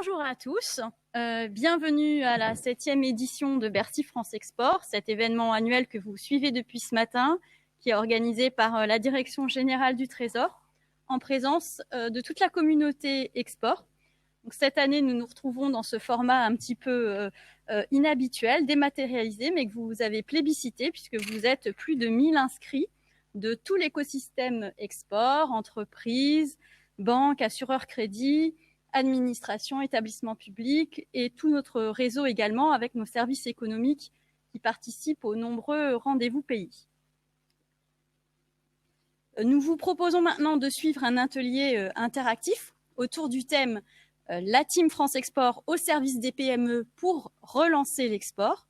Bonjour à tous, bienvenue à la 7e édition de Bercy France Export, cet événement annuel que vous suivez depuis ce matin, qui est organisé par la Direction Générale du Trésor, en présence de toute la communauté export. Donc, cette année, nous nous retrouvons dans ce format un petit peu inhabituel, dématérialisé, mais que vous avez plébiscité, puisque vous êtes plus de 1000 inscrits de tout l'écosystème export, entreprises, banques, assureurs crédits, administration, établissements publics et tout notre réseau également avec nos services économiques qui participent aux nombreux rendez-vous pays. Nous vous proposons maintenant de suivre un atelier interactif autour du thème la Team France Export au service des PME pour relancer l'export.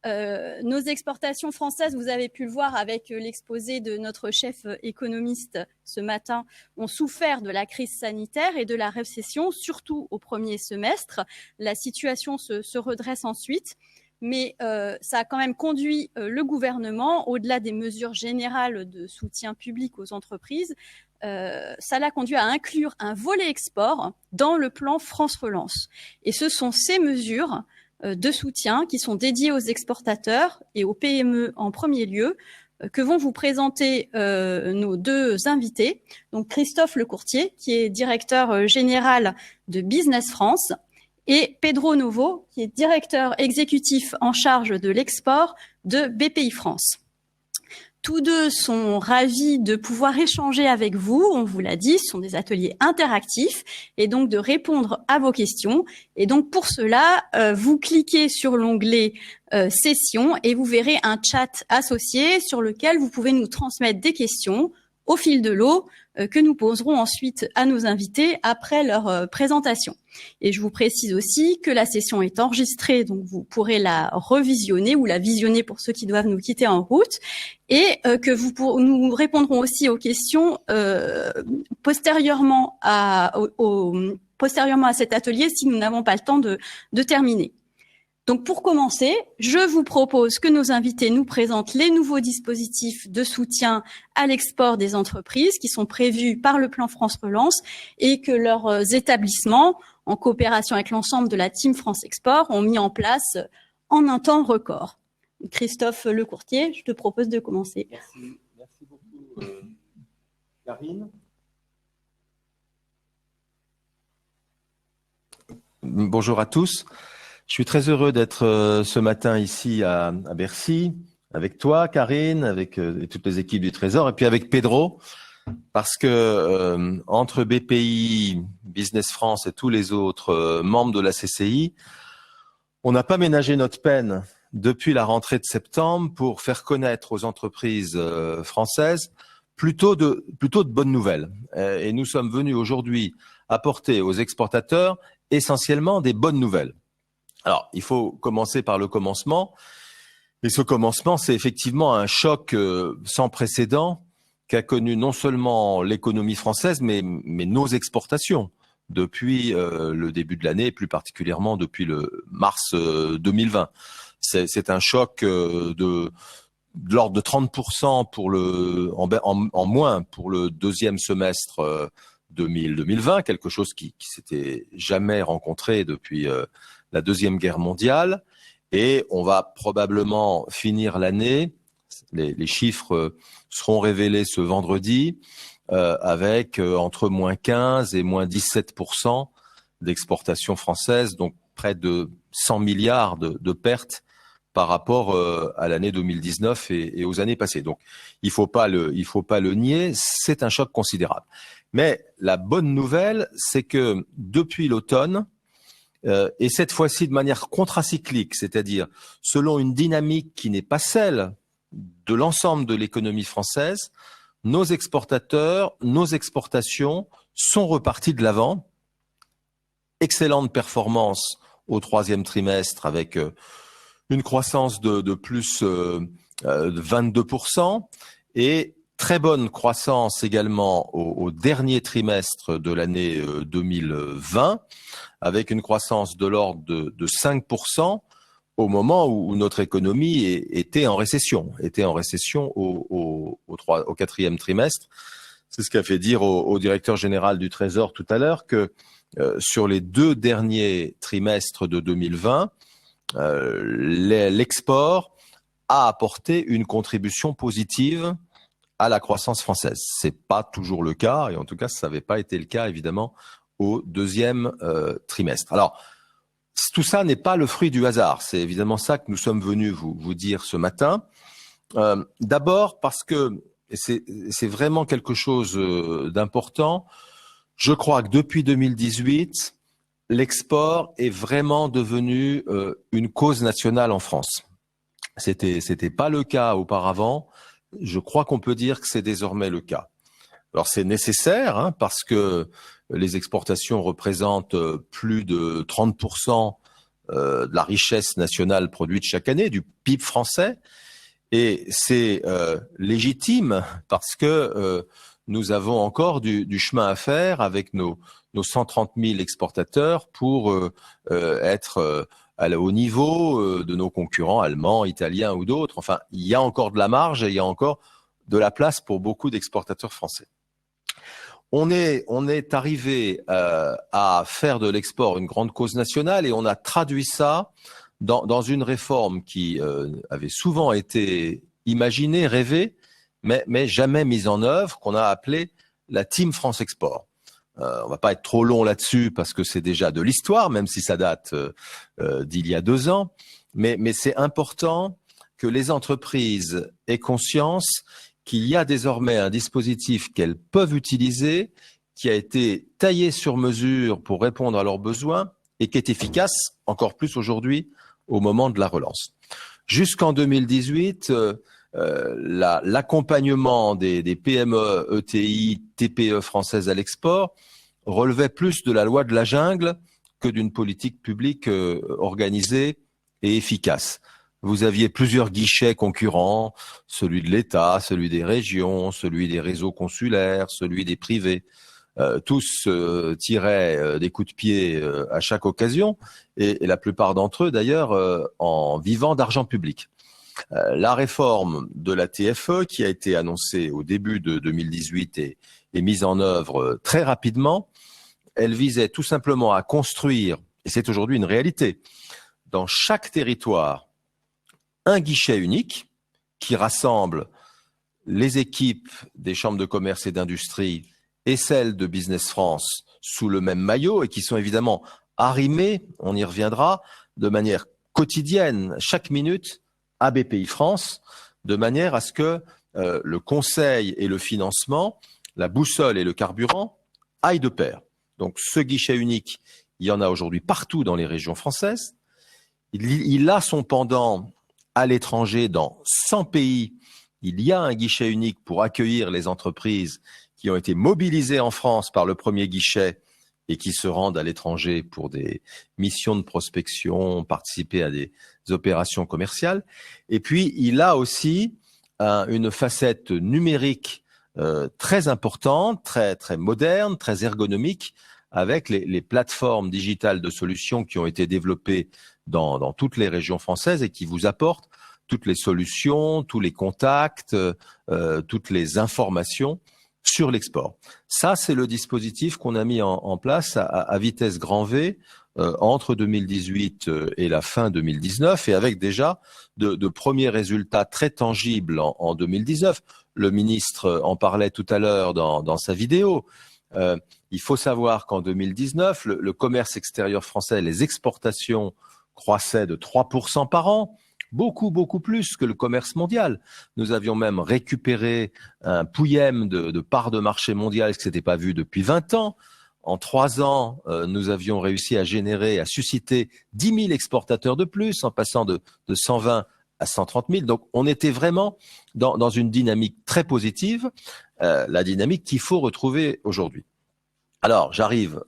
Nos exportations françaises, vous avez pu le voir avec l'exposé de notre chef économiste ce matin, ont souffert de la crise sanitaire et de la récession, surtout au premier semestre. La situation se redresse ensuite, mais ça a quand même conduit le gouvernement, au-delà des mesures générales de soutien public aux entreprises, ça l'a conduit à inclure un volet export dans le plan France Relance. Et ce sont ces mesures de soutien qui sont dédiés aux exportateurs et aux PME en premier lieu, que vont vous présenter nos deux invités. Donc Christophe Lecourtier, qui est directeur général de Business France, et Pedro Novo, qui est directeur exécutif en charge de l'export de BPI France. Tous deux sont ravis de pouvoir échanger avec vous, on vous l'a dit, ce sont des ateliers interactifs et donc de répondre à vos questions. Et donc pour cela, vous cliquez sur l'onglet Sessions et vous verrez un chat associé sur lequel vous pouvez nous transmettre des questions au fil de l'eau que nous poserons ensuite à nos invités après leur présentation. Et je vous précise aussi que la session est enregistrée, donc vous pourrez la revisionner ou la visionner pour ceux qui doivent nous quitter en route, et que nous répondrons aussi aux questions postérieurement à cet atelier si nous n'avons pas le temps de terminer. Donc pour commencer, je vous propose que nos invités nous présentent les nouveaux dispositifs de soutien à l'export des entreprises qui sont prévus par le plan France Relance et que leurs établissements, en coopération avec l'ensemble de la Team France Export, ont mis en place en un temps record. Christophe Lecourtier, je te propose de commencer. Merci beaucoup, Karine. Bonjour à tous. Je suis très heureux d'être ce matin ici à Bercy, avec toi, Karine, avec toutes les équipes du Trésor, et puis avec Pedro, parce que entre BPI, Business France et tous les autres membres de la CCI, on n'a pas ménagé notre peine depuis la rentrée de septembre pour faire connaître aux entreprises françaises plutôt de bonnes nouvelles. Et nous sommes venus aujourd'hui apporter aux exportateurs essentiellement des bonnes nouvelles. Alors, il faut commencer par le commencement. Et ce commencement, c'est effectivement un choc sans précédent qu'a connu non seulement l'économie française, mais nos exportations depuis le début de l'année, et plus particulièrement depuis le mars 2020. C'est un choc de l'ordre de 30% en moins pour le deuxième semestre 2020, quelque chose qui s'était jamais rencontré depuis la Deuxième Guerre mondiale, et on va probablement finir l'année, les chiffres seront révélés ce vendredi, avec entre moins 15 et moins 17% d'exportation française, donc près de 100 milliards de pertes par rapport à l'année 2019 et aux années passées. Donc il faut pas le nier, c'est un choc considérable. Mais la bonne nouvelle, c'est que depuis l'automne, et cette fois-ci de manière contracyclique, c'est-à-dire selon une dynamique qui n'est pas celle de l'ensemble de l'économie française, nos exportateurs, nos exportations sont repartis de l'avant. Excellente performance au troisième trimestre avec une croissance de plus de 22% et très bonne croissance également au dernier trimestre de l'année 2020, avec une croissance de l'ordre de 5% au moment où notre économie était en récession au quatrième trimestre. C'est ce qu'a fait dire au directeur général du Trésor tout à l'heure que sur les 2 derniers trimestres de 2020, l'export a apporté une contribution positive à la croissance française. C'est pas toujours le cas, et en tout cas, ça n'avait pas été le cas, évidemment, au 2e trimestre. Alors, tout ça n'est pas le fruit du hasard. C'est évidemment ça que nous sommes venus vous dire ce matin. D'abord parce que c'est vraiment quelque chose d'important. Je crois que depuis 2018, l'export est vraiment devenu une cause nationale en France. C'était pas le cas auparavant. Je crois qu'on peut dire que c'est désormais le cas. Alors c'est nécessaire hein, parce que les exportations représentent plus de 30% de la richesse nationale produite chaque année, du PIB français. Et c'est légitime parce que nous avons encore du chemin à faire avec nos 130 000 exportateurs pour être au niveau de nos concurrents allemands, italiens ou d'autres. Enfin, il y a encore de la marge et il y a encore de la place pour beaucoup d'exportateurs français. On est arrivé à faire de l'export une grande cause nationale et on a traduit ça dans une réforme qui avait souvent été imaginée, rêvée, mais jamais mise en œuvre, qu'on a appelée la Team France Export. On va pas être trop long là-dessus parce que c'est déjà de l'histoire, même si ça date d'il y a 2 ans. Mais c'est important que les entreprises aient conscience qu'il y a désormais un dispositif qu'elles peuvent utiliser, qui a été taillé sur mesure pour répondre à leurs besoins et qui est efficace encore plus aujourd'hui au moment de la relance. Jusqu'en 2018, l'accompagnement des PME, ETI, TPE françaises à l'export relevait plus de la loi de la jungle que d'une politique publique organisée et efficace. Vous aviez plusieurs guichets concurrents, celui de l'État, celui des régions, celui des réseaux consulaires, celui des privés. Tous tiraient des coups de pied à chaque occasion, et la plupart d'entre eux d'ailleurs en vivant d'argent public. La réforme de la TFE qui a été annoncée au début de 2018 et mise en œuvre très rapidement, elle visait tout simplement à construire, et c'est aujourd'hui une réalité, dans chaque territoire, un guichet unique qui rassemble les équipes des chambres de commerce et d'industrie et celles de Business France sous le même maillot et qui sont évidemment arrimées, on y reviendra, de manière quotidienne, chaque minute, à BPI France, de manière à ce que le conseil et le financement, la boussole et le carburant aillent de pair. Donc ce guichet unique, il y en a aujourd'hui partout dans les régions françaises. Il a son pendant à l'étranger dans 100 pays. Il y a un guichet unique pour accueillir les entreprises qui ont été mobilisées en France par le premier guichet et qui se rendent à l'étranger pour des missions de prospection, participer à des opérations commerciales. Et puis, il a aussi une facette numérique très importante, très moderne, très ergonomique, avec les plateformes digitales de solutions qui ont été développées dans toutes les régions françaises et qui vous apportent toutes les solutions, tous les contacts, toutes les informations sur l'export. Ça, c'est le dispositif qu'on a mis en place à vitesse grand V entre 2018 et la fin 2019 et avec déjà de premiers résultats très tangibles en 2019. Le ministre en parlait tout à l'heure dans sa vidéo. Il faut savoir qu'en 2019, le commerce extérieur français, les exportations croissaient de 3% par an. Beaucoup plus que le commerce mondial. Nous avions même récupéré un pouillème de part de marché mondial, ce qui s'était pas vu depuis 20 ans. En 3 ans, nous avions réussi à générer, à susciter 10 000 exportateurs de plus, en passant de 120 à 130 000. Donc, on était vraiment dans une dynamique très positive, la dynamique qu'il faut retrouver aujourd'hui. Alors, j'arrive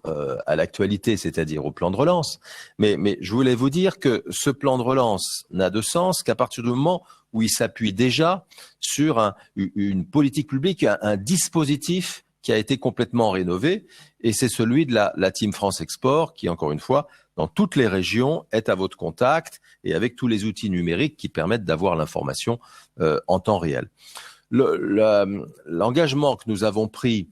à l'actualité, c'est-à-dire au plan de relance, mais je voulais vous dire que ce plan de relance n'a de sens qu'à partir du moment où il s'appuie déjà sur une politique publique, un dispositif qui a été complètement rénové, et c'est celui de la Team France Export qui, encore une fois, dans toutes les régions, est à votre contact et avec tous les outils numériques qui permettent d'avoir l'information en temps réel. L'engagement que nous avons pris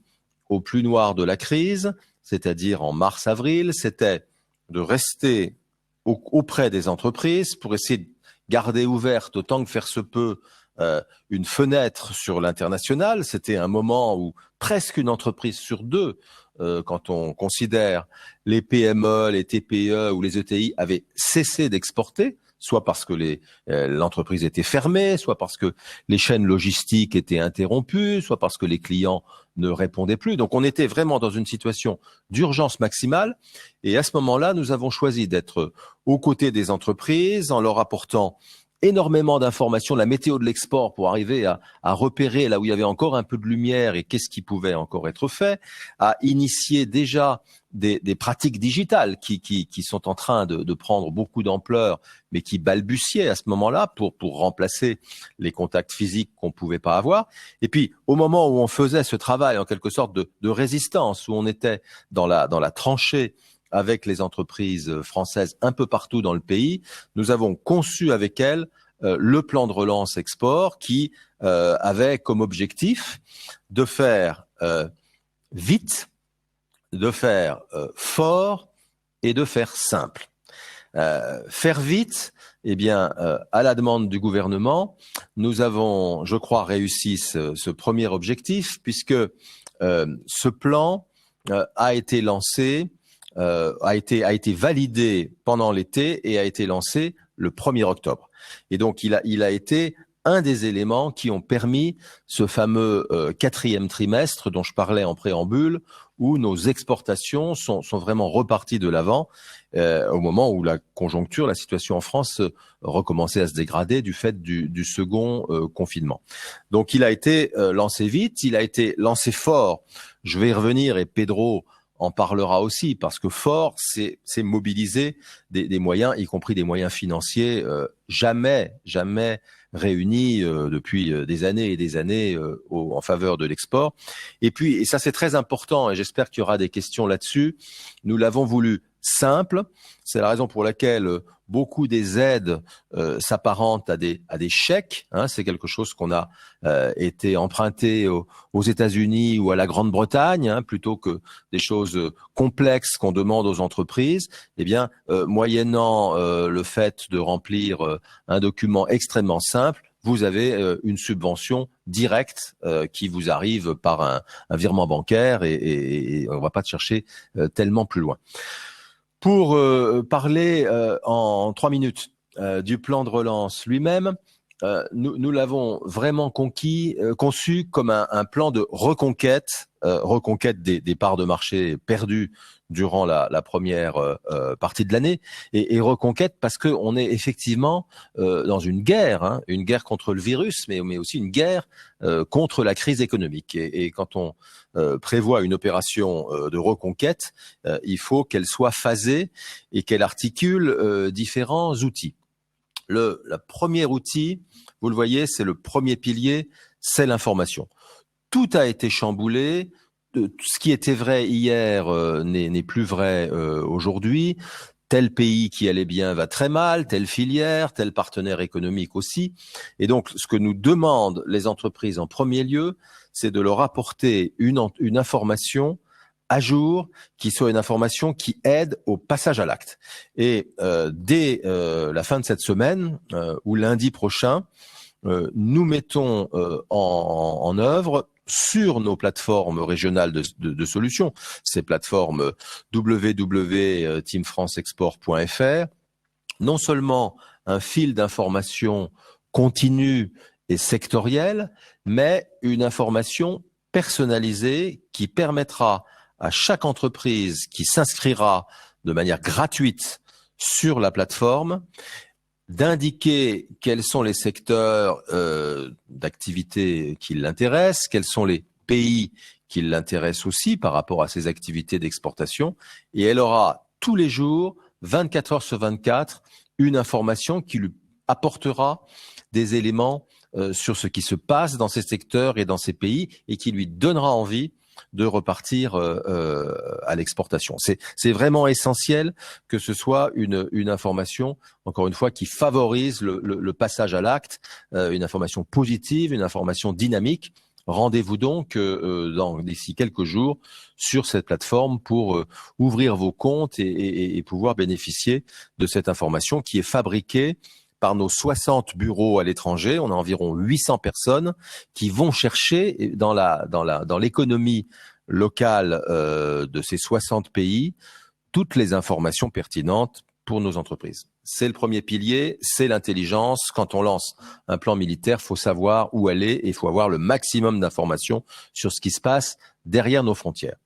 au plus noir de la crise, c'est-à-dire en mars-avril, c'était de rester auprès des entreprises pour essayer de garder ouverte autant que faire se peut une fenêtre sur l'international. C'était un moment où presque une entreprise sur deux, quand on considère les PME, les TPE ou les ETI, avaient cessé d'exporter, soit parce que l'entreprise était fermée, soit parce que les chaînes logistiques étaient interrompues, soit parce que les clients ne répondaient plus. Donc on était vraiment dans une situation d'urgence maximale. Et à ce moment-là, nous avons choisi d'être aux côtés des entreprises en leur apportant énormément d'informations, la météo de l'export pour arriver à repérer là où il y avait encore un peu de lumière et qu'est-ce qui pouvait encore être fait, à initier déjà des pratiques digitales qui sont en train de prendre beaucoup d'ampleur, mais qui balbutiaient à ce moment-là pour remplacer les contacts physiques qu'on pouvait pas avoir. Et puis, au moment où on faisait ce travail en quelque sorte de résistance, où on était dans la tranchée avec les entreprises françaises un peu partout dans le pays, nous avons conçu avec elles le plan de relance export qui avait comme objectif de faire vite, de faire fort et de faire simple. Faire vite, eh bien, à la demande du gouvernement, nous avons, je crois, réussi ce premier objectif puisque ce plan a été lancé, a été validé pendant l'été et a été lancé le 1er octobre. Et donc, il a été un des éléments qui ont permis ce fameux 4e trimestre dont je parlais en préambule, où nos exportations sont vraiment reparties de l'avant au moment où la conjoncture, la situation en France recommençait à se dégrader du fait du second confinement. Donc, il a été lancé vite, il a été lancé fort. Je vais y revenir et Pedro en parlera aussi, parce que fort, c'est mobiliser des moyens, y compris des moyens financiers, jamais réunis depuis des années et des années en faveur de l'export. Et puis, et ça c'est très important, et j'espère qu'il y aura des questions là-dessus, nous l'avons voulu simple. C'est la raison pour laquelle beaucoup des aides s'apparentent à des chèques. C'est quelque chose qu'on a été emprunté aux États-Unis ou à la Grande-Bretagne, plutôt que des choses complexes qu'on demande aux entreprises. Eh bien, moyennant le fait de remplir un document extrêmement simple, vous avez une subvention directe qui vous arrive par un virement bancaire et on ne va pas chercher tellement plus loin. Pour parler en 3 minutes du plan de relance lui-même, nous l'avons vraiment conçu comme un plan de reconquête des parts de marché perdues durant la première partie de l'année, et reconquête parce que on est effectivement dans une guerre contre le virus, mais aussi une guerre contre la crise économique. Et quand on prévoit une opération de reconquête, il faut qu'elle soit phasée et qu'elle articule différents outils. Le premier outil, vous le voyez, c'est le premier pilier, c'est l'information. Tout a été chamboulé. Ce qui était vrai hier n'est plus vrai aujourd'hui. Tel pays qui allait bien va très mal, telle filière, tel partenaire économique aussi. Et donc, ce que nous demandent les entreprises en premier lieu, c'est de leur apporter une information à jour, qui soit une information qui aide au passage à l'acte. Et dès la fin de cette semaine ou lundi prochain, nous mettons en œuvre sur nos plateformes régionales de solutions, ces plateformes www.teamfranceexport.fr, non seulement un fil d'information continu et sectoriel, mais une information personnalisée qui permettra à chaque entreprise qui s'inscrira de manière gratuite sur la plateforme d'indiquer quels sont les secteurs d'activité qui l'intéressent, quels sont les pays qui l'intéressent aussi par rapport à ses activités d'exportation, et elle aura tous les jours, 24 heures sur 24, une information qui lui apportera des éléments sur ce qui se passe dans ces secteurs et dans ces pays, et qui lui donnera envie de repartir à l'exportation. C'est vraiment essentiel que ce soit une information, encore une fois, qui favorise le passage à l'acte, une information positive, une information dynamique. Rendez-vous donc d'ici quelques jours sur cette plateforme pour ouvrir vos comptes et pouvoir bénéficier de cette information qui est fabriquée par nos 60 bureaux à l'étranger. On a environ 800 personnes qui vont chercher dans l'économie locale de ces 60 pays toutes les informations pertinentes pour nos entreprises. C'est le premier pilier, c'est l'intelligence. Quand on lance un plan militaire, il faut savoir où aller et il faut avoir le maximum d'informations sur ce qui se passe derrière nos frontières.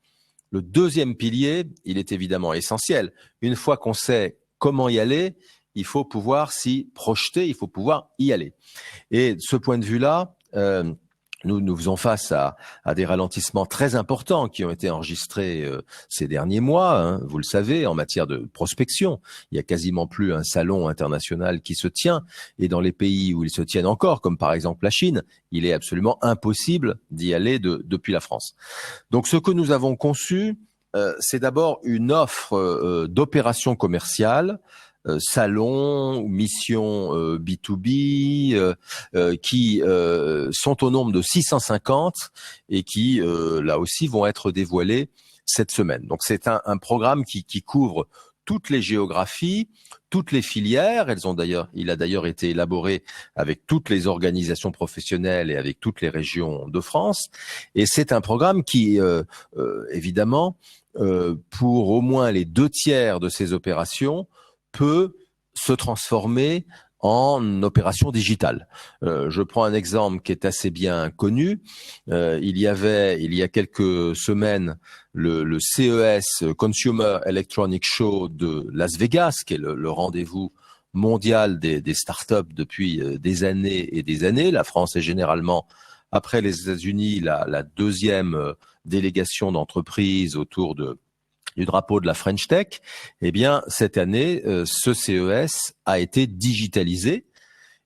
Le deuxième pilier, il est évidemment essentiel. Une fois qu'on sait comment y aller, il faut pouvoir s'y projeter, il faut pouvoir y aller. Et de ce point de vue-là, nous faisons face à des ralentissements très importants qui ont été enregistrés ces derniers mois, hein, vous le savez, en matière de prospection. Il y a quasiment plus un salon international qui se tient. Et dans les pays où ils se tiennent encore, comme par exemple la Chine, il est absolument impossible d'y aller depuis la France. Donc ce que nous avons conçu, c'est d'abord une offre d'opérations commerciales, salons, missions B2B qui sont au nombre de 650 et qui, là aussi, vont être dévoilés cette semaine. Donc, c'est un programme qui couvre toutes les géographies, toutes les filières. Il a d'ailleurs été élaboré avec toutes les organisations professionnelles et avec toutes les régions de France. Et c'est un programme qui, évidemment, pour au moins les 2/3 de ces opérations, peut se transformer en opération digitale. Je prends un exemple qui est assez bien connu. Il y a quelques semaines le CES, Consumer Electronics Show de Las Vegas, qui est le rendez-vous mondial des startups depuis des années et des années. La France est généralement, après les États-Unis, la deuxième délégation d'entreprises autour du drapeau de la French Tech. Eh bien, cette année, ce CES a été digitalisé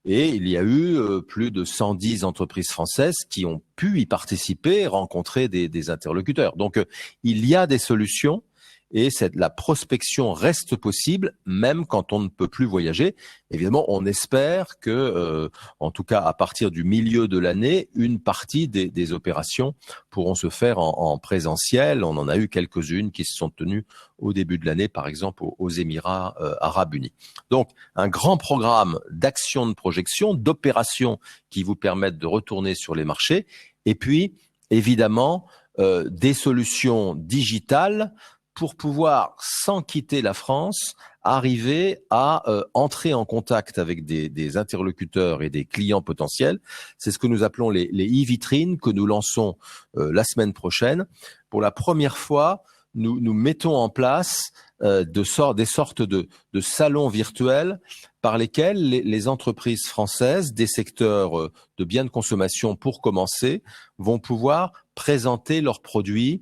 et il y a eu plus de 110 entreprises françaises qui ont pu y participer, rencontrer des interlocuteurs. Donc, il y a des solutions et la prospection reste possible même quand on ne peut plus voyager. Évidemment, on espère que, en tout cas à partir du milieu de l'année, une partie des opérations pourront se faire en présentiel. On en a eu quelques-unes qui se sont tenues au début de l'année, par exemple aux Émirats arabes unis. Donc, un grand programme d'actions de projection, d'opérations qui vous permettent de retourner sur les marchés. Et puis, évidemment, des solutions digitales pour pouvoir, sans quitter la France, arriver à entrer en contact avec des interlocuteurs et des clients potentiels. C'est ce que nous appelons les e-vitrines que nous lançons la semaine prochaine. Pour la première fois, nous mettons en place des sortes de salons virtuels par lesquels les entreprises françaises des secteurs de biens de consommation, pour commencer, vont pouvoir présenter leurs produits,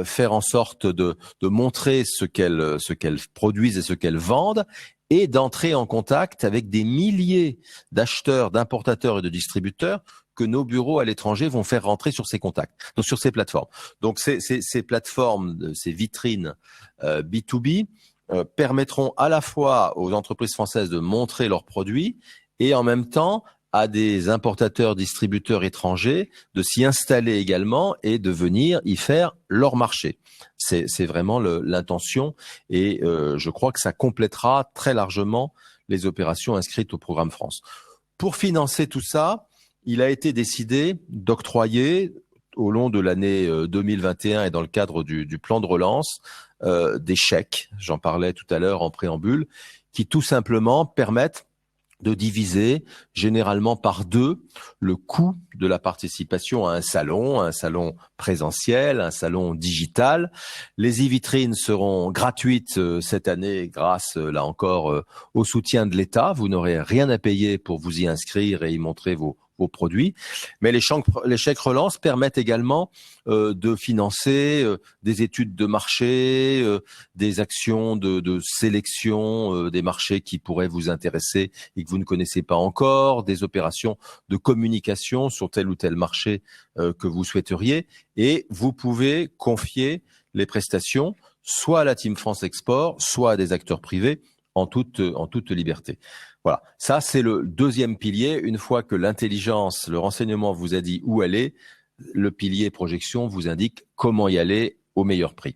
faire en sorte de montrer ce qu'elles produisent et ce qu'elles vendent, et d'entrer en contact avec des milliers d'acheteurs, d'importateurs et de distributeurs que nos bureaux à l'étranger vont faire rentrer sur ces contacts, donc sur ces plateformes. Donc ces plateformes, ces vitrines B2B permettront à la fois aux entreprises françaises de montrer leurs produits et en même temps à des importateurs, distributeurs étrangers de s'y installer également et de venir y faire leur marché. C'est vraiment l'intention et je crois que ça complétera très largement les opérations inscrites au programme France. Pour financer tout ça, il a été décidé d'octroyer au long de l'année 2021 et dans le cadre du plan de relance des chèques, j'en parlais tout à l'heure en préambule, qui tout simplement permettent de diviser généralement par 2 le coût de la participation à un salon présentiel, un salon digital. Les e-vitrines seront gratuites cette année grâce, là encore, au soutien de l'État. Vous n'aurez rien à payer pour vous y inscrire et y montrer vos produits. Mais les chèques relance permettent également de financer des études de marché, des actions de sélection des marchés qui pourraient vous intéresser et que vous ne connaissez pas encore, des opérations de communication sur tel ou tel marché que vous souhaiteriez. Et vous pouvez confier les prestations soit à la Team France Export, soit à des acteurs privés en toute liberté. Voilà, ça c'est le deuxième pilier. Une fois que l'intelligence, le renseignement vous a dit où aller, le pilier projection vous indique comment y aller au meilleur prix.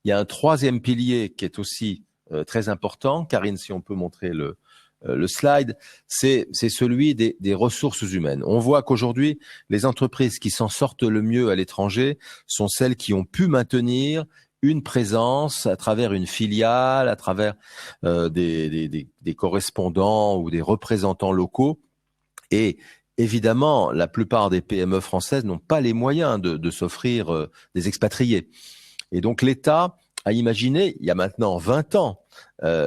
Il y a un troisième pilier qui est aussi très important. Karine, si on peut montrer le slide, c'est celui des ressources humaines. On voit qu'aujourd'hui, les entreprises qui s'en sortent le mieux à l'étranger sont celles qui ont pu maintenir une présence à travers une filiale, à travers des correspondants ou des représentants locaux. Et évidemment, la plupart des PME françaises n'ont pas les moyens de s'offrir des expatriés. Et donc l'État a imaginé, il y a maintenant 20 ans,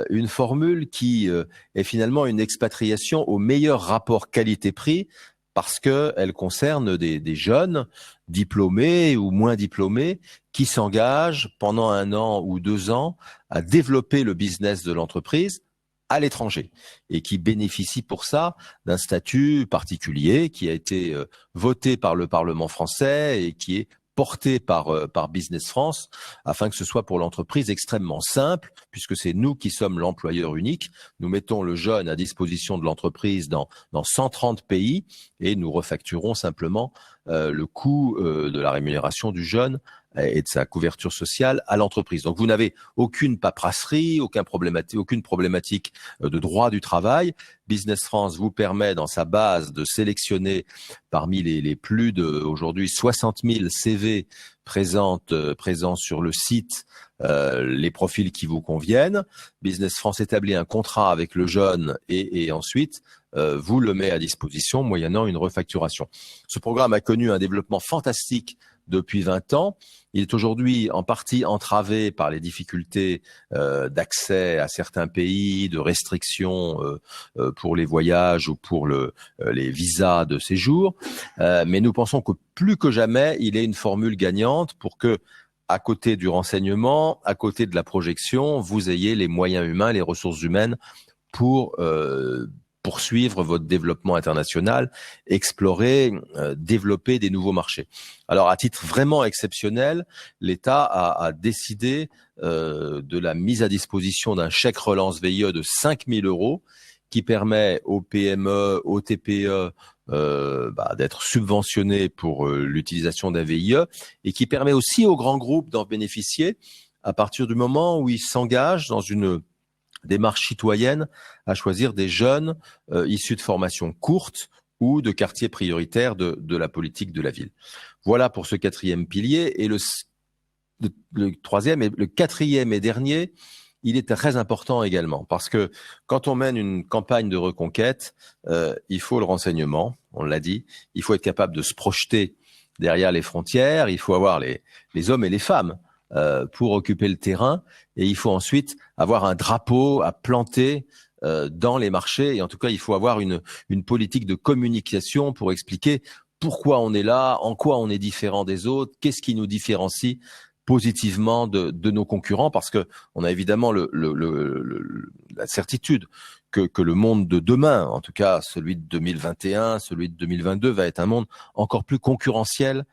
une formule qui est finalement une expatriation au meilleur rapport qualité-prix, parce qu'elle concerne des jeunes diplômés ou moins diplômés qui s'engagent pendant 1 an ou 2 ans à développer le business de l'entreprise à l'étranger et qui bénéficient pour ça d'un statut particulier qui a été voté par le Parlement français et qui est porté par Business France, afin que ce soit pour l'entreprise extrêmement simple, puisque c'est nous qui sommes l'employeur unique. Nous mettons le jeune à disposition de l'entreprise dans 130 pays et nous refacturons simplement le coût de la rémunération du jeune et de sa couverture sociale à l'entreprise. Donc vous n'avez aucune paperasserie, aucune problématique de droit du travail. Business France vous permet dans sa base de sélectionner parmi les plus de aujourd'hui 60 000 CV présents sur le site les profils qui vous conviennent. Business France établit un contrat avec le jeune et ensuite vous le met à disposition moyennant une refacturation. Ce programme a connu un développement fantastique depuis 20 ans. Il est aujourd'hui en partie entravé par les difficultés d'accès à certains pays, de restrictions pour les voyages ou pour les visas de séjour. Mais nous pensons que plus que jamais, il est une formule gagnante pour que, à côté du renseignement, à côté de la projection, vous ayez les moyens humains, les ressources humaines pour poursuivre votre développement international, explorer, développer des nouveaux marchés. Alors, à titre vraiment exceptionnel, l'État a décidé de la mise à disposition d'un chèque relance VIE de 5 000 € qui permet aux PME, aux TPE d'être subventionnés pour l'utilisation d'un VIE et qui permet aussi aux grands groupes d'en bénéficier à partir du moment où ils s'engagent dans une démarche citoyenne à choisir des jeunes issus de formations courtes ou de quartiers prioritaires de la politique de la ville. Voilà pour ce quatrième pilier. Et le troisième et le quatrième et dernier, il est très important également parce que quand on mène une campagne de reconquête, il faut le renseignement, on l'a dit, il faut être capable de se projeter derrière les frontières, il faut avoir les hommes et les femmes pour occuper le terrain et il faut ensuite avoir un drapeau à planter dans les marchés et en tout cas il faut avoir une politique de communication pour expliquer pourquoi on est là, en quoi on est différent des autres, qu'est-ce qui nous différencie positivement de nos concurrents parce que on a évidemment la certitude que le monde de demain, en tout cas celui de 2021, celui de 2022 va être un monde encore plus concurrentiel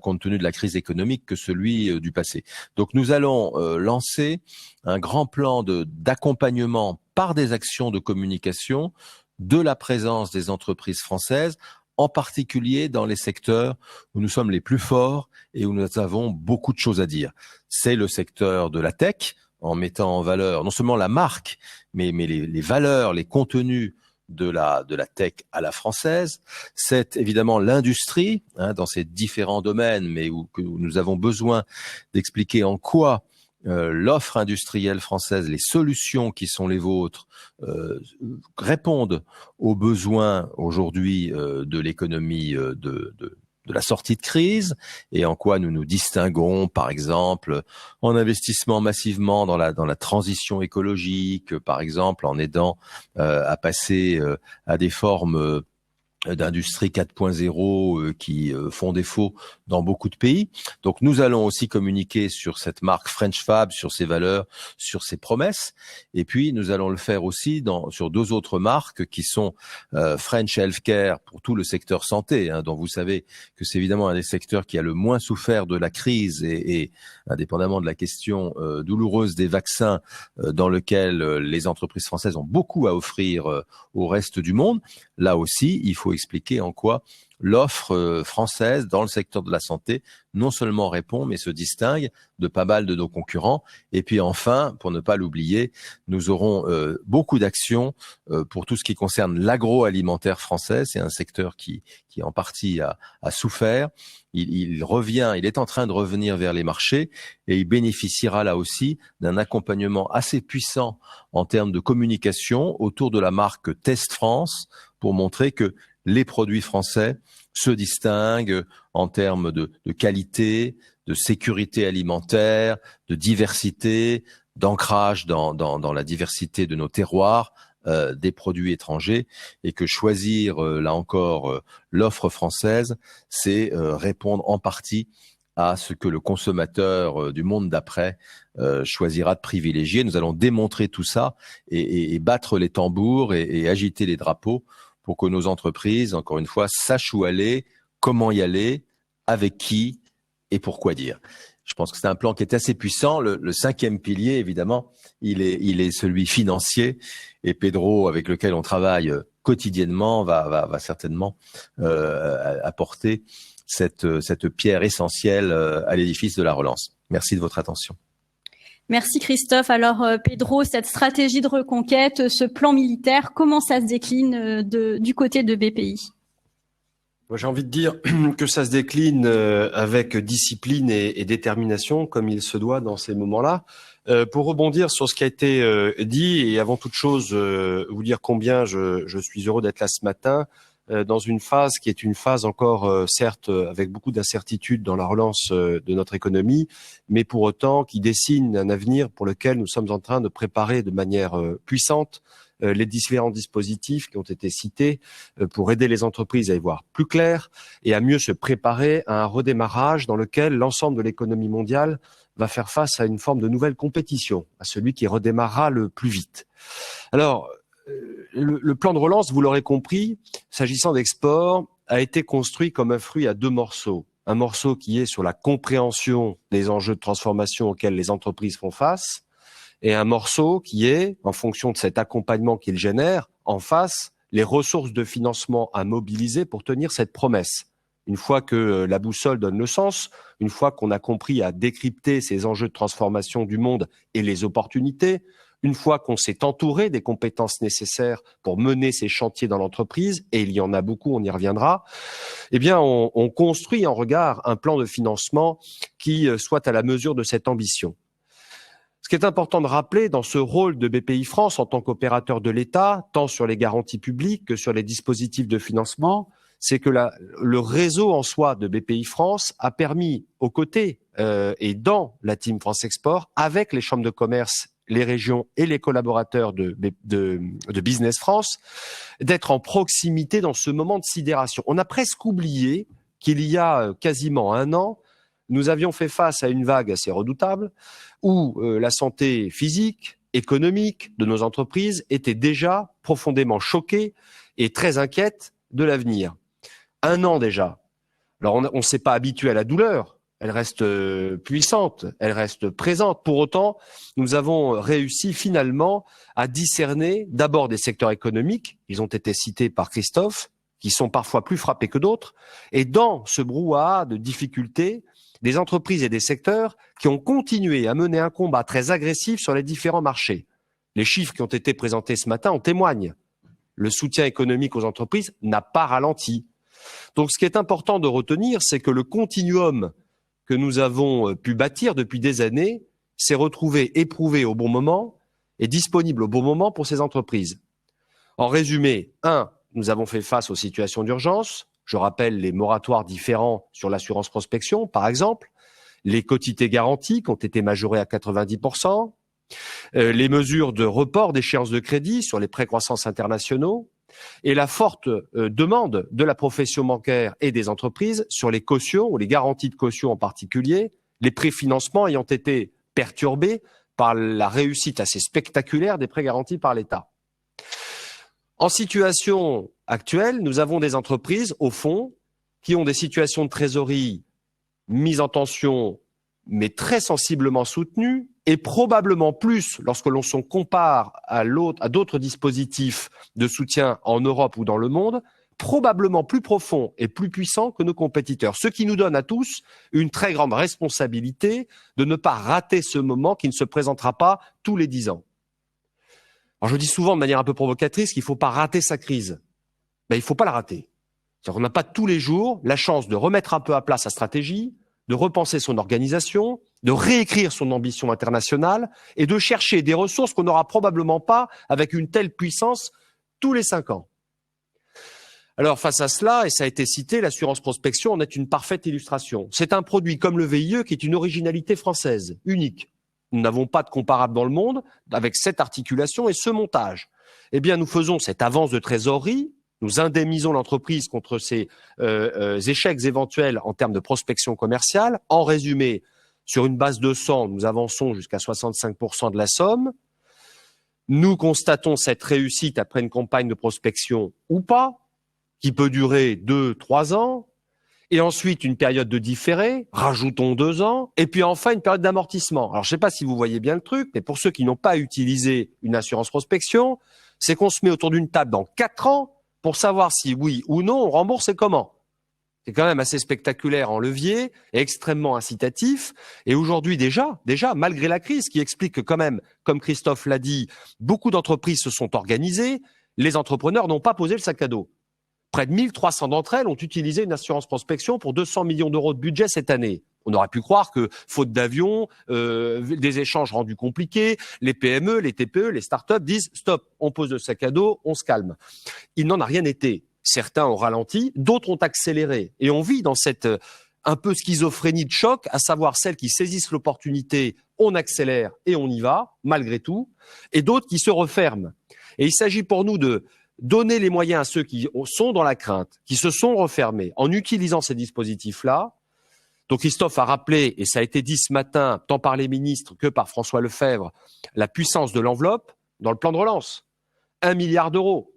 compte tenu de la crise économique que celui du passé. Donc nous allons lancer un grand plan d'accompagnement par des actions de communication de la présence des entreprises françaises, en particulier dans les secteurs où nous sommes les plus forts et où nous avons beaucoup de choses à dire. C'est le secteur de la tech, en mettant en valeur non seulement la marque, mais les valeurs, les contenus de la tech à la française. C'est évidemment l'industrie, dans ces différents domaines, mais où nous avons besoin d'expliquer en quoi l'offre industrielle française, les solutions qui sont les vôtres répondent aux besoins aujourd'hui de l'économie de la sortie de crise et en quoi nous nous distinguons, par exemple, en investissement massivement dans la transition écologique, par exemple, en aidant à passer à des formes d'industrie 4.0 qui font défaut dans beaucoup de pays. Donc nous allons aussi communiquer sur cette marque French Fab, sur ses valeurs, sur ses promesses. Et puis nous allons le faire aussi sur 2 autres marques qui sont French Healthcare pour tout le secteur santé, dont vous savez que c'est évidemment un des secteurs qui a le moins souffert de la crise et indépendamment de la question douloureuse des vaccins dans lequel les entreprises françaises ont beaucoup à offrir au reste du monde. Là aussi, il faut expliquer en quoi l'offre française dans le secteur de la santé non seulement répond, mais se distingue de pas mal de nos concurrents. Et puis enfin, pour ne pas l'oublier, nous aurons beaucoup d'actions pour tout ce qui concerne l'agroalimentaire français. C'est un secteur qui en partie a souffert. Il revient, il est en train de revenir vers les marchés et il bénéficiera là aussi d'un accompagnement assez puissant en termes de communication autour de la marque Test France pour montrer que les produits français se distinguent en termes de qualité, de sécurité alimentaire, de diversité, d'ancrage dans la diversité de nos terroirs, des produits étrangers, et que choisir, là encore, l'offre française, c'est répondre en partie à ce que le consommateur du monde d'après choisira de privilégier. Nous allons démontrer tout ça et battre les tambours et agiter les drapeaux pour que nos entreprises, encore une fois, sachent où aller, comment y aller, avec qui et pourquoi dire. Je pense que c'est un plan qui est assez puissant. Le cinquième pilier, évidemment, il est celui financier. Et Pedro, avec lequel on travaille quotidiennement, va certainement apporter cette pierre essentielle à l'édifice de la relance. Merci de votre attention. Merci Christophe. Alors Pedro, cette stratégie de reconquête, ce plan militaire, comment ça se décline du côté de BPI ? J'ai envie de dire que ça se décline avec discipline et détermination, comme il se doit dans ces moments-là. Pour rebondir sur ce qui a été dit, et avant toute chose, vous dire combien je suis heureux d'être là ce matin, dans une phase qui est une phase encore, certes, avec beaucoup d'incertitudes dans la relance de notre économie, mais pour autant qui dessine un avenir pour lequel nous sommes en train de préparer de manière puissante les différents dispositifs qui ont été cités pour aider les entreprises à y voir plus clair et à mieux se préparer à un redémarrage dans lequel l'ensemble de l'économie mondiale va faire face à une forme de nouvelle compétition, à celui qui redémarrera le plus vite. Alors, le plan de relance, vous l'aurez compris, s'agissant d'export, a été construit comme un fruit à deux morceaux. Un morceau qui est sur la compréhension des enjeux de transformation auxquels les entreprises font face, et un morceau qui est, en fonction de cet accompagnement qu'il génère, en face, les ressources de financement à mobiliser pour tenir cette promesse. Une fois que la boussole donne le sens, une fois qu'on a compris à décrypter ces enjeux de transformation du monde et les opportunités, une fois qu'on s'est entouré des compétences nécessaires pour mener ces chantiers dans l'entreprise, et il y en a beaucoup, on y reviendra, eh bien, on construit en regard un plan de financement qui soit à la mesure de cette ambition. Ce qui est important de rappeler dans ce rôle de BPI France en tant qu'opérateur de l'État, tant sur les garanties publiques que sur les dispositifs de financement, c'est que le réseau en soi de BPI France a permis aux côtés et dans la Team France Export, avec les chambres de commerce, les régions et les collaborateurs de Business France, d'être en proximité dans ce moment de sidération. On a presque oublié qu'il y a quasiment un an, nous avions fait face à une vague assez redoutable où la santé physique, économique de nos entreprises était déjà profondément choquée et très inquiète de l'avenir. Un an déjà. Alors on ne s'est pas habitué à la douleur, elle reste puissante, elle reste présente. Pour autant, nous avons réussi finalement à discerner d'abord des secteurs économiques, ils ont été cités par Christophe, qui sont parfois plus frappés que d'autres, et dans ce brouhaha de difficultés, des entreprises et des secteurs qui ont continué à mener un combat très agressif sur les différents marchés. Les chiffres qui ont été présentés ce matin en témoignent. Le soutien économique aux entreprises n'a pas ralenti. Donc ce qui est important de retenir, c'est que le continuum que nous avons pu bâtir depuis des années s'est retrouvé éprouvé au bon moment et disponible au bon moment pour ces entreprises. En résumé, 1, nous avons fait face aux situations d'urgence. Je rappelle les moratoires différents sur l'assurance prospection, par exemple, les quotités garanties qui ont été majorées à 90%, les mesures de report d'échéance de crédit sur les prêts croissance internationaux et la forte demande de la profession bancaire et des entreprises sur les cautions ou les garanties de caution en particulier, les préfinancements ayant été perturbés par la réussite assez spectaculaire des prêts garantis par l'État. En situation actuelle, nous avons des entreprises, au fond, qui ont des situations de trésorerie mises en tension, mais très sensiblement soutenues, et probablement plus lorsque l'on se compare à d'autres dispositifs de soutien en Europe ou dans le monde, probablement plus profond et plus puissant que nos compétiteurs. Ce qui nous donne à tous une très grande responsabilité de ne pas rater ce moment qui ne se présentera pas tous les 10 ans. Alors je dis souvent de manière un peu provocatrice qu'il ne faut pas rater sa crise. Ben, il ne faut pas la rater. C'est-à-dire qu'on n'a pas tous les jours la chance de remettre un peu à plat sa stratégie, de repenser son organisation, de réécrire son ambition internationale et de chercher des ressources qu'on n'aura probablement pas avec une telle puissance tous les 5 ans. Alors face à cela, et ça a été cité, l'assurance prospection en est une parfaite illustration. C'est un produit comme le VIE qui est une originalité française, unique. Nous n'avons pas de comparable dans le monde avec cette articulation et ce montage. Eh bien, nous faisons cette avance de trésorerie, nous indemnisons l'entreprise contre ses échecs éventuels en termes de prospection commerciale. En résumé, sur une base de 100, nous avançons jusqu'à 65% de la somme. Nous constatons cette réussite après une campagne de prospection ou pas, qui peut durer 2-3 ans, et ensuite une période de différé, rajoutons 2 ans, et puis enfin une période d'amortissement. Alors je ne sais pas si vous voyez bien le truc, mais pour ceux qui n'ont pas utilisé une assurance prospection, c'est qu'on se met autour d'une table dans 4 ans pour savoir si oui ou non on rembourse et comment. C'est quand même assez spectaculaire en levier et extrêmement incitatif. Et aujourd'hui déjà, malgré la crise, qui explique que quand même, comme Christophe l'a dit, beaucoup d'entreprises se sont organisées, les entrepreneurs n'ont pas posé le sac à dos. Près de 1300 d'entre elles ont utilisé une assurance prospection pour 200 millions d'euros de budget cette année. On aurait pu croire que, faute d'avions, des échanges rendus compliqués, les PME, les TPE, les startups disent « stop, on pose le sac à dos, on se calme ». Il n'en a rien été. Certains ont ralenti, d'autres ont accéléré. Et on vit dans cette un peu schizophrénie de choc, à savoir celles qui saisissent l'opportunité, on accélère et on y va, malgré tout, et d'autres qui se referment. Et il s'agit pour nous de donner les moyens à ceux qui sont dans la crainte, qui se sont refermés, en utilisant ces dispositifs-là. Donc Christophe a rappelé, et ça a été dit ce matin, tant par les ministres que par François Lefebvre, la puissance de l'enveloppe dans le plan de relance. 1 milliard d'euros.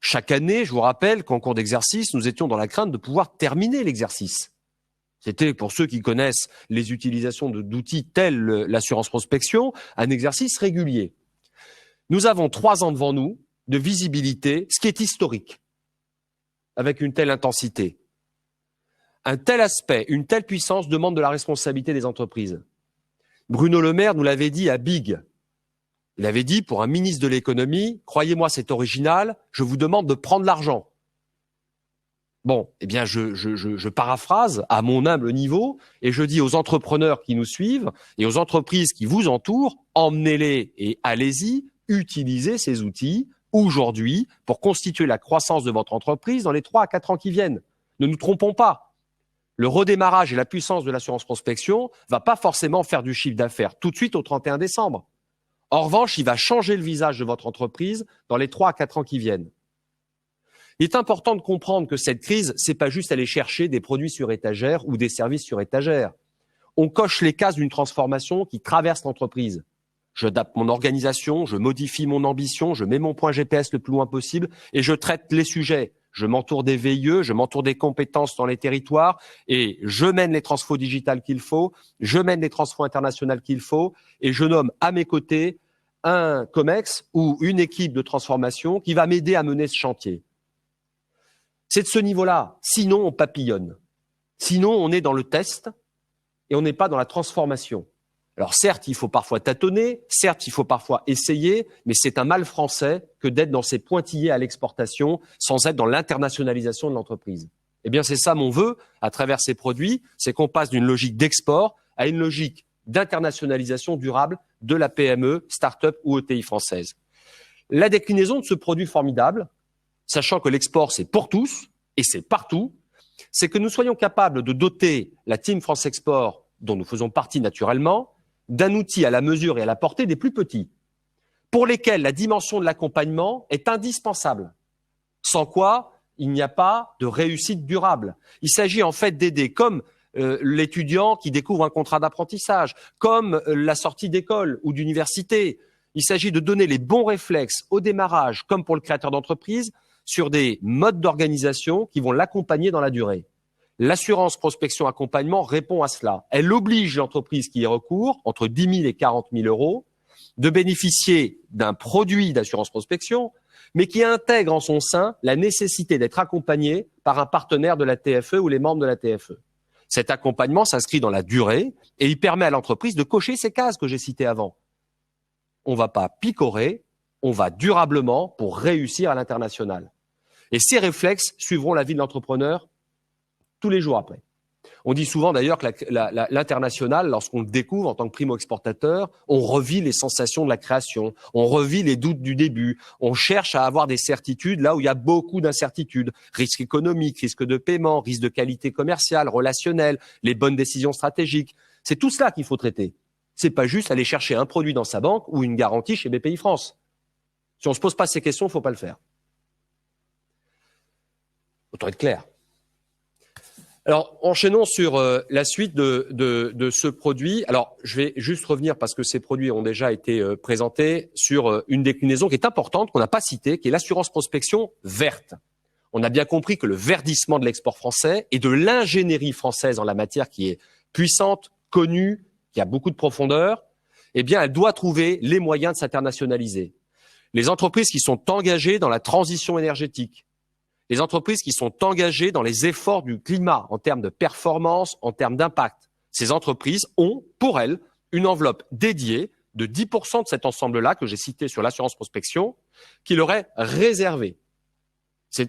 Chaque année, je vous rappelle qu'en cours d'exercice, nous étions dans la crainte de pouvoir terminer l'exercice. C'était, pour ceux qui connaissent les utilisations d'outils tels l'assurance prospection, un exercice régulier. Nous avons 3 ans devant nous de visibilité, ce qui est historique, avec une telle intensité. Un tel aspect, une telle puissance demande de la responsabilité des entreprises. Bruno Le Maire nous l'avait dit à Big. Il avait dit pour un ministre de l'économie, croyez-moi, c'est original, je vous demande de prendre l'argent. Bon, eh bien, je paraphrase à mon humble niveau et je dis aux entrepreneurs qui nous suivent et aux entreprises qui vous entourent, emmenez-les et allez-y, utilisez ces outils aujourd'hui pour constituer la croissance de votre entreprise dans les 3 à 4 ans qui viennent. Ne nous trompons pas. Le redémarrage et la puissance de l'assurance prospection va pas forcément faire du chiffre d'affaires tout de suite au 31 décembre. En revanche, il va changer le visage de votre entreprise dans les 3 à 4 ans qui viennent. Il est important de comprendre que cette crise, c'est pas juste aller chercher des produits sur étagère ou des services sur étagère. On coche les cases d'une transformation qui traverse l'entreprise. J'adapte mon organisation, je modifie mon ambition, je mets mon point GPS le plus loin possible et je traite les sujets. Je m'entoure des VIE, je m'entoure des compétences dans les territoires et je mène les transfos digitales qu'il faut, je mène les transfos internationales qu'il faut et je nomme à mes côtés un COMEX ou une équipe de transformation qui va m'aider à mener ce chantier. C'est de ce niveau-là. Sinon, on papillonne. Sinon, on est dans le test et on n'est pas dans la transformation. Alors certes, il faut parfois tâtonner, certes, il faut parfois essayer, mais c'est un mal français que d'être dans ces pointillés à l'exportation sans être dans l'internationalisation de l'entreprise. Eh bien, c'est ça mon vœu à travers ces produits, c'est qu'on passe d'une logique d'export à une logique d'internationalisation durable de la PME, start-up ou ETI française. La déclinaison de ce produit formidable, sachant que l'export, c'est pour tous et c'est partout, c'est que nous soyons capables de doter la Team France Export, dont nous faisons partie naturellement, d'un outil à la mesure et à la portée des plus petits, pour lesquels la dimension de l'accompagnement est indispensable, sans quoi il n'y a pas de réussite durable. Il s'agit en fait d'aider comme l'étudiant qui découvre un contrat d'apprentissage, comme la sortie d'école ou d'université. Il s'agit de donner les bons réflexes au démarrage, comme pour le créateur d'entreprise, sur des modes d'organisation qui vont l'accompagner dans la durée. L'assurance prospection accompagnement répond à cela. Elle oblige l'entreprise qui y recourt, entre 10 000 et 40 000 euros, de bénéficier d'un produit d'assurance prospection, mais qui intègre en son sein la nécessité d'être accompagné par un partenaire de la TFE ou les membres de la TFE. Cet accompagnement s'inscrit dans la durée et il permet à l'entreprise de cocher ces cases que j'ai citées avant. On ne va pas picorer, on va durablement pour réussir à l'international. Et ces réflexes suivront la vie de l'entrepreneur tous les jours après. On dit souvent d'ailleurs que l'international, lorsqu'on le découvre en tant que primo-exportateur, on revit les sensations de la création, on revit les doutes du début, on cherche à avoir des certitudes là où il y a beaucoup d'incertitudes, risque économique, risque de paiement, risque de qualité commerciale, relationnelle, les bonnes décisions stratégiques. C'est tout cela qu'il faut traiter. C'est pas juste aller chercher un produit dans sa banque ou une garantie chez BPI-France. Si on se pose pas ces questions, il faut pas le faire. Autant être clair. Alors, enchaînons sur la suite de ce produit. Alors, je vais juste revenir, parce que ces produits ont déjà été présentés, sur une déclinaison qui est importante, qu'on n'a pas citée, qui est l'assurance prospection verte. On a bien compris que le verdissement de l'export français et de l'ingénierie française en la matière, qui est puissante, connue, qui a beaucoup de profondeur, eh bien, elle doit trouver les moyens de s'internationaliser. Les entreprises qui sont engagées dans la transition énergétique, les entreprises qui sont engagées dans les efforts du climat en termes de performance, en termes d'impact. Ces entreprises ont, pour elles, une enveloppe dédiée de 10% de cet ensemble-là que j'ai cité sur l'assurance prospection, qui leur est réservée.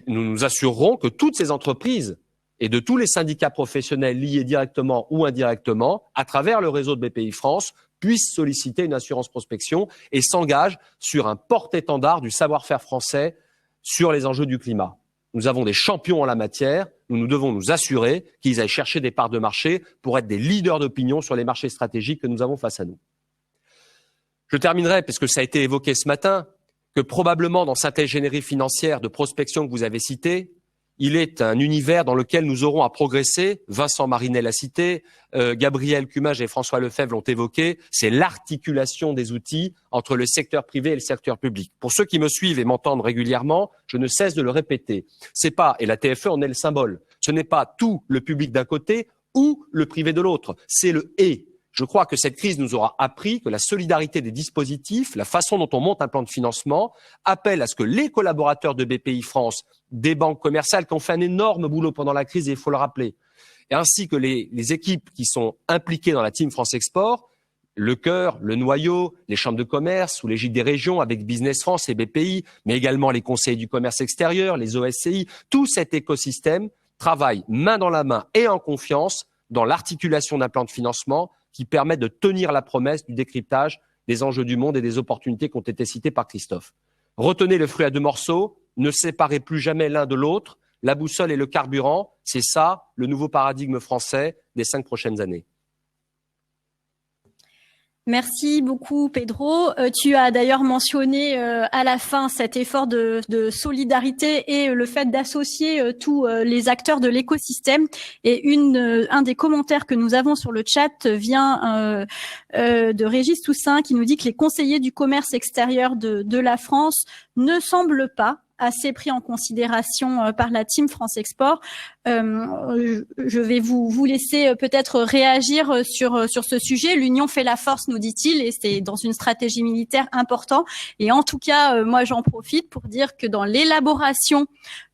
Nous nous assurerons que toutes ces entreprises et de tous les syndicats professionnels liés directement ou indirectement, à travers le réseau de BPI France, puissent solliciter une assurance prospection et s'engagent sur un porte-étendard du savoir-faire français sur les enjeux du climat. Nous avons des champions en la matière, nous devons nous assurer qu'ils aillent chercher des parts de marché pour être des leaders d'opinion sur les marchés stratégiques que nous avons face à nous. Je terminerai, parce que ça a été évoqué ce matin, que probablement dans cette ingénierie financière de prospection que vous avez citée, il est un univers dans lequel nous aurons à progresser. Vincent Marinet l'a cité, Gabriel Cumage et François Lefebvre l'ont évoqué, c'est l'articulation des outils entre le secteur privé et le secteur public. Pour ceux qui me suivent et m'entendent régulièrement, je ne cesse de le répéter. C'est pas, et la TFE en est le symbole, ce n'est pas tout le public d'un côté ou le privé de l'autre, c'est le « et ». Je crois que cette crise nous aura appris que la solidarité des dispositifs, la façon dont on monte un plan de financement, appelle à ce que les collaborateurs de BPI France, des banques commerciales qui ont fait un énorme boulot pendant la crise, et il faut le rappeler, et ainsi que les équipes qui sont impliquées dans la Team France Export, le cœur, le noyau, les chambres de commerce sous l'égide des régions avec Business France et BPI, mais également les conseillers du commerce extérieur, les OSCI, tout cet écosystème travaille main dans la main et en confiance dans l'articulation d'un plan de financement qui permet de tenir la promesse du décryptage des enjeux du monde et des opportunités qui ont été citées par Christophe. Retenez le fruit à deux morceaux, ne séparez plus jamais l'un de l'autre. La boussole et le carburant, c'est ça le nouveau paradigme français des 5 prochaines années. Merci beaucoup, Pedro. Tu as d'ailleurs mentionné à la fin cet effort de solidarité et le fait d'associer tous les acteurs de l'écosystème. Et un des commentaires que nous avons sur le chat vient de Régis Toussaint qui nous dit que les conseillers du commerce extérieur de la France ne semblent pas assez pris en considération par la Team France Export. Je vais vous laisser peut-être réagir sur ce sujet. L'union fait la force, nous dit-il, et c'est dans une stratégie militaire important. Et en tout cas, moi, j'en profite pour dire que dans l'élaboration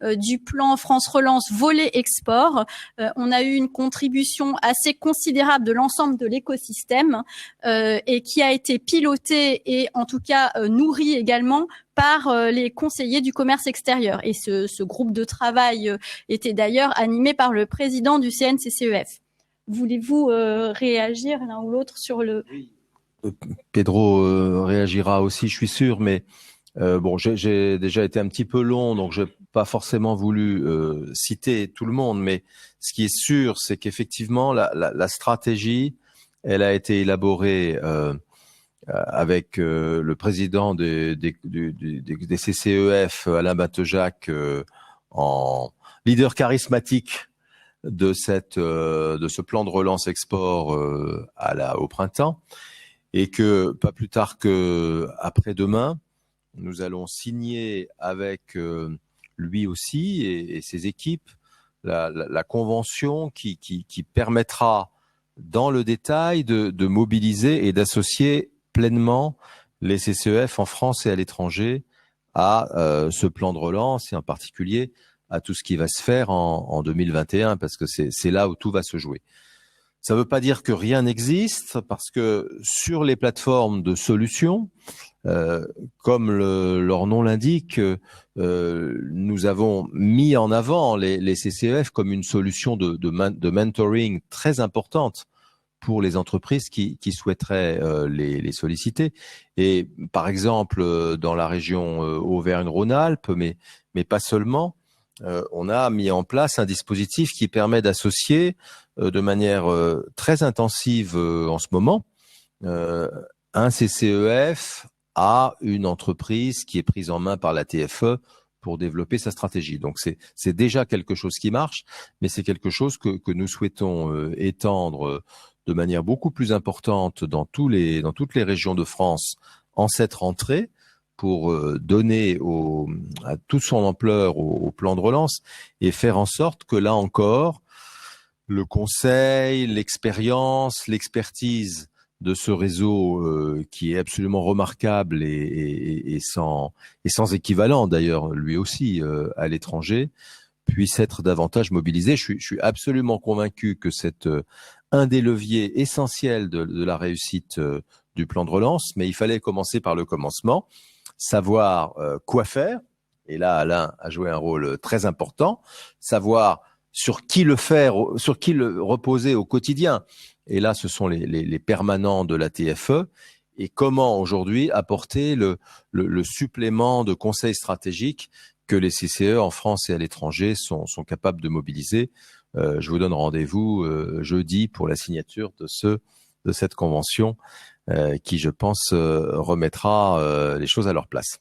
du plan France Relance volet export, on a eu une contribution assez considérable de l'ensemble de l'écosystème et qui a été pilotée et en tout cas nourrie également par les conseillers du commerce extérieur. Et ce groupe de travail était d'ailleurs animé par le président du CNCCEF. Voulez-vous réagir l'un ou l'autre sur le... Pedro réagira aussi, je suis sûr, mais bon, j'ai déjà été un petit peu long, donc j'ai pas forcément voulu citer tout le monde, mais ce qui est sûr, c'est qu'effectivement, la stratégie, elle a été élaborée avec le président des CCEF, Alain Battejac, en leader charismatique de ce plan de relance export au printemps, et que pas plus tard que après-demain, nous allons signer avec lui aussi et ses équipes la convention qui permettra dans le détail de mobiliser et d'associer pleinement les CCEF en France et à l'étranger à ce plan de relance et en particulier à tout ce qui va se faire en 2021 parce que c'est là où tout va se jouer. Ça ne veut pas dire que rien n'existe parce que sur les plateformes de solutions, comme leur nom l'indique, nous avons mis en avant les CCEF comme une solution de mentoring très importante pour les entreprises qui souhaiteraient les solliciter. Et par exemple, dans la région Auvergne-Rhône-Alpes, mais pas seulement, on a mis en place un dispositif qui permet d'associer de manière très intensive en ce moment un CCEF à une entreprise qui est prise en main par la TFE pour développer sa stratégie. Donc c'est déjà quelque chose qui marche, mais c'est quelque chose que nous souhaitons étendre de manière beaucoup plus importante dans toutes les régions de France en cette rentrée pour donner à toute son ampleur au plan de relance et faire en sorte que là encore, le conseil, l'expérience, l'expertise de ce réseau qui est absolument remarquable et sans équivalent d'ailleurs lui aussi à l'étranger puisse être davantage mobilisé. Je suis absolument convaincu que c'est un des leviers essentiels de la réussite du plan de relance, mais il fallait commencer par le commencement, savoir quoi faire, et là Alain a joué un rôle très important, savoir sur qui le faire, sur qui le reposer au quotidien. Et là, ce sont les permanents de la TFE. Et comment aujourd'hui apporter le supplément de conseils stratégiques que les CCE en France et à l'étranger sont capables de mobiliser. Je vous donne rendez-vous jeudi pour la signature de cette convention qui, je pense, remettra les choses à leur place.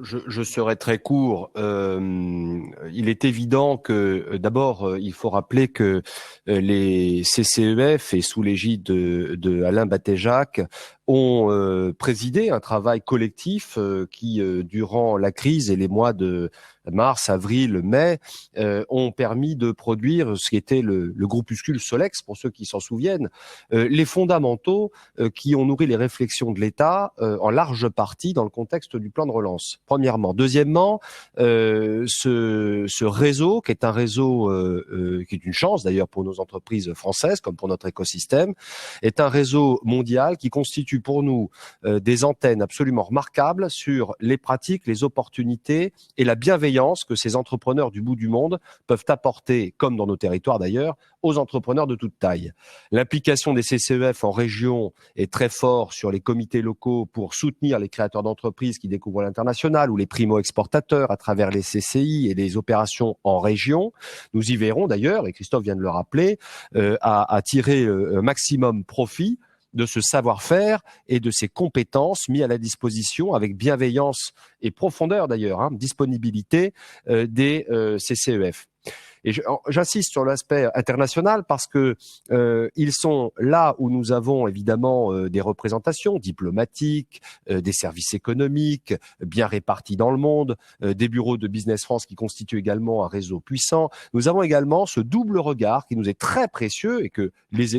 Je serai très court. Il est évident que d'abord, il faut rappeler que les CCEF et sous l'égide de Alain Batéjac ont présidé un travail collectif qui, durant la crise et les mois de mars, avril, mai, ont permis de produire ce qui était le groupuscule Solex, pour ceux qui s'en souviennent, les fondamentaux qui ont nourri les réflexions de l'État en large partie dans le contexte du plan de relance. Premièrement. Deuxièmement, ce réseau, qui est un réseau qui est une chance d'ailleurs pour nos entreprises françaises, comme pour notre écosystème, est un réseau mondial qui constitue pour nous des antennes absolument remarquables sur les pratiques, les opportunités et la bienveillance que ces entrepreneurs du bout du monde peuvent apporter, comme dans nos territoires d'ailleurs, aux entrepreneurs de toute taille. L'implication des CCEF en région est très forte sur les comités locaux pour soutenir les créateurs d'entreprises qui découvrent l'international ou les primo-exportateurs à travers les CCI et les opérations en région. Nous y verrons d'ailleurs, et Christophe vient de le rappeler, à tirer un maximum profit de ce savoir-faire et de ces compétences mis à la disposition avec bienveillance et profondeur d'ailleurs, disponibilité des CCEF. Et j'insiste sur l'aspect international parce que ils sont là où nous avons évidemment des représentations diplomatiques, des services économiques bien répartis dans le monde, des bureaux de Business France qui constituent également un réseau puissant. Nous avons également ce double regard qui nous est très précieux et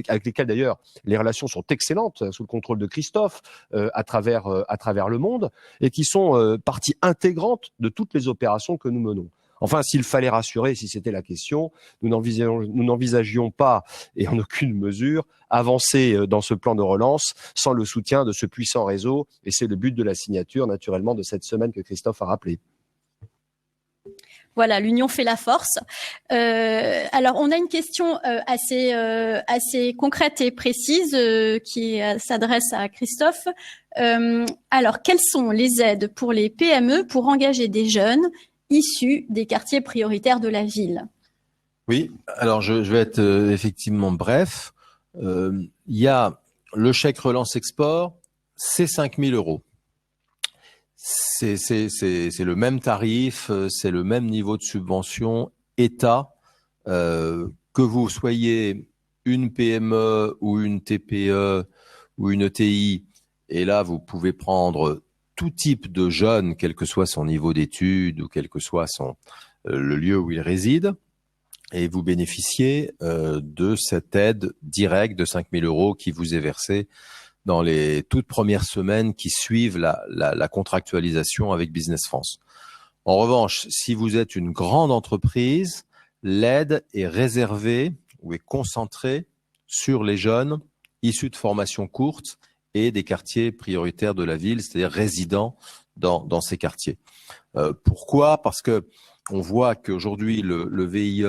avec lesquels d'ailleurs les relations sont excellentes sous le contrôle de Christophe à travers le monde et qui sont partie intégrante de toutes les opérations que nous menons. Enfin, s'il fallait rassurer, si c'était la question, nous n'envisagions pas, et en aucune mesure, avancer dans ce plan de relance sans le soutien de ce puissant réseau. Et c'est le but de la signature, naturellement, de cette semaine que Christophe a rappelé. Voilà, l'union fait la force. Alors, on a une question assez concrète et précise qui s'adresse à Christophe. Alors, quelles sont les aides pour les PME pour engager des jeunes issus des quartiers prioritaires de la ville? Oui, alors je vais être effectivement bref. Il y a le chèque relance export, c'est 5 000 €. C'est le même tarif, c'est le même niveau de subvention État, que vous soyez une PME ou une TPE ou une ETI. Et là, vous pouvez prendre tout type de jeune, quel que soit son niveau d'études ou quel que soit le lieu où il réside, et vous bénéficiez de cette aide directe de 5 000 € qui vous est versée dans les toutes premières semaines qui suivent la contractualisation avec Business France. En revanche, si vous êtes une grande entreprise, l'aide est réservée ou est concentrée sur les jeunes issus de formations courtes et des quartiers prioritaires de la ville, c'est-à-dire résidents dans ces quartiers. Pourquoi ? Parce que on voit qu'aujourd'hui le VIE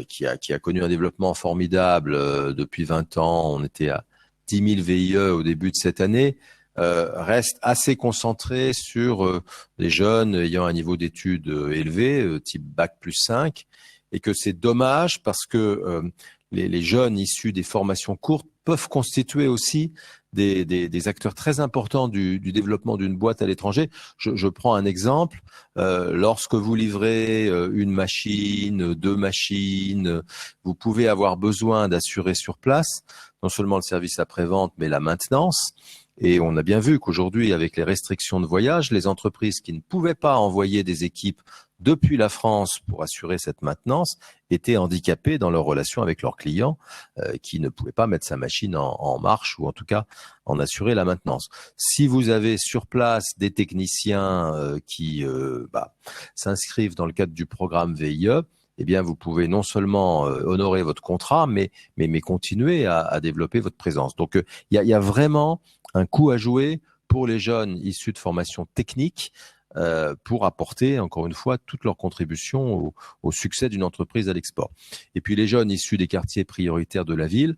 qui a connu un développement formidable depuis 20 ans, on était à 10 000 VIE au début de cette année, reste assez concentré sur des jeunes ayant un niveau d'études élevé, type Bac plus 5, et que c'est dommage parce que les jeunes issus des formations courtes peuvent constituer aussi des acteurs très importants du développement d'une boîte à l'étranger. Je prends un exemple. Lorsque vous livrez une machine, 2 machines, vous pouvez avoir besoin d'assurer sur place non seulement le service après-vente, mais la maintenance. Et on a bien vu qu'aujourd'hui, avec les restrictions de voyage, les entreprises qui ne pouvaient pas envoyer des équipes depuis la France pour assurer cette maintenance étaient handicapées dans leur relation avec leurs clients qui ne pouvaient pas mettre sa machine en marche ou en tout cas en assurer la maintenance. Si vous avez sur place des techniciens qui s'inscrivent dans le cadre du programme VIE, eh bien, vous pouvez non seulement honorer votre contrat, mais continuer à développer votre présence. Donc, il y a vraiment un coup à jouer pour les jeunes issus de formations techniques pour apporter, encore une fois, toute leur contribution au succès d'une entreprise à l'export. Et puis, les jeunes issus des quartiers prioritaires de la ville,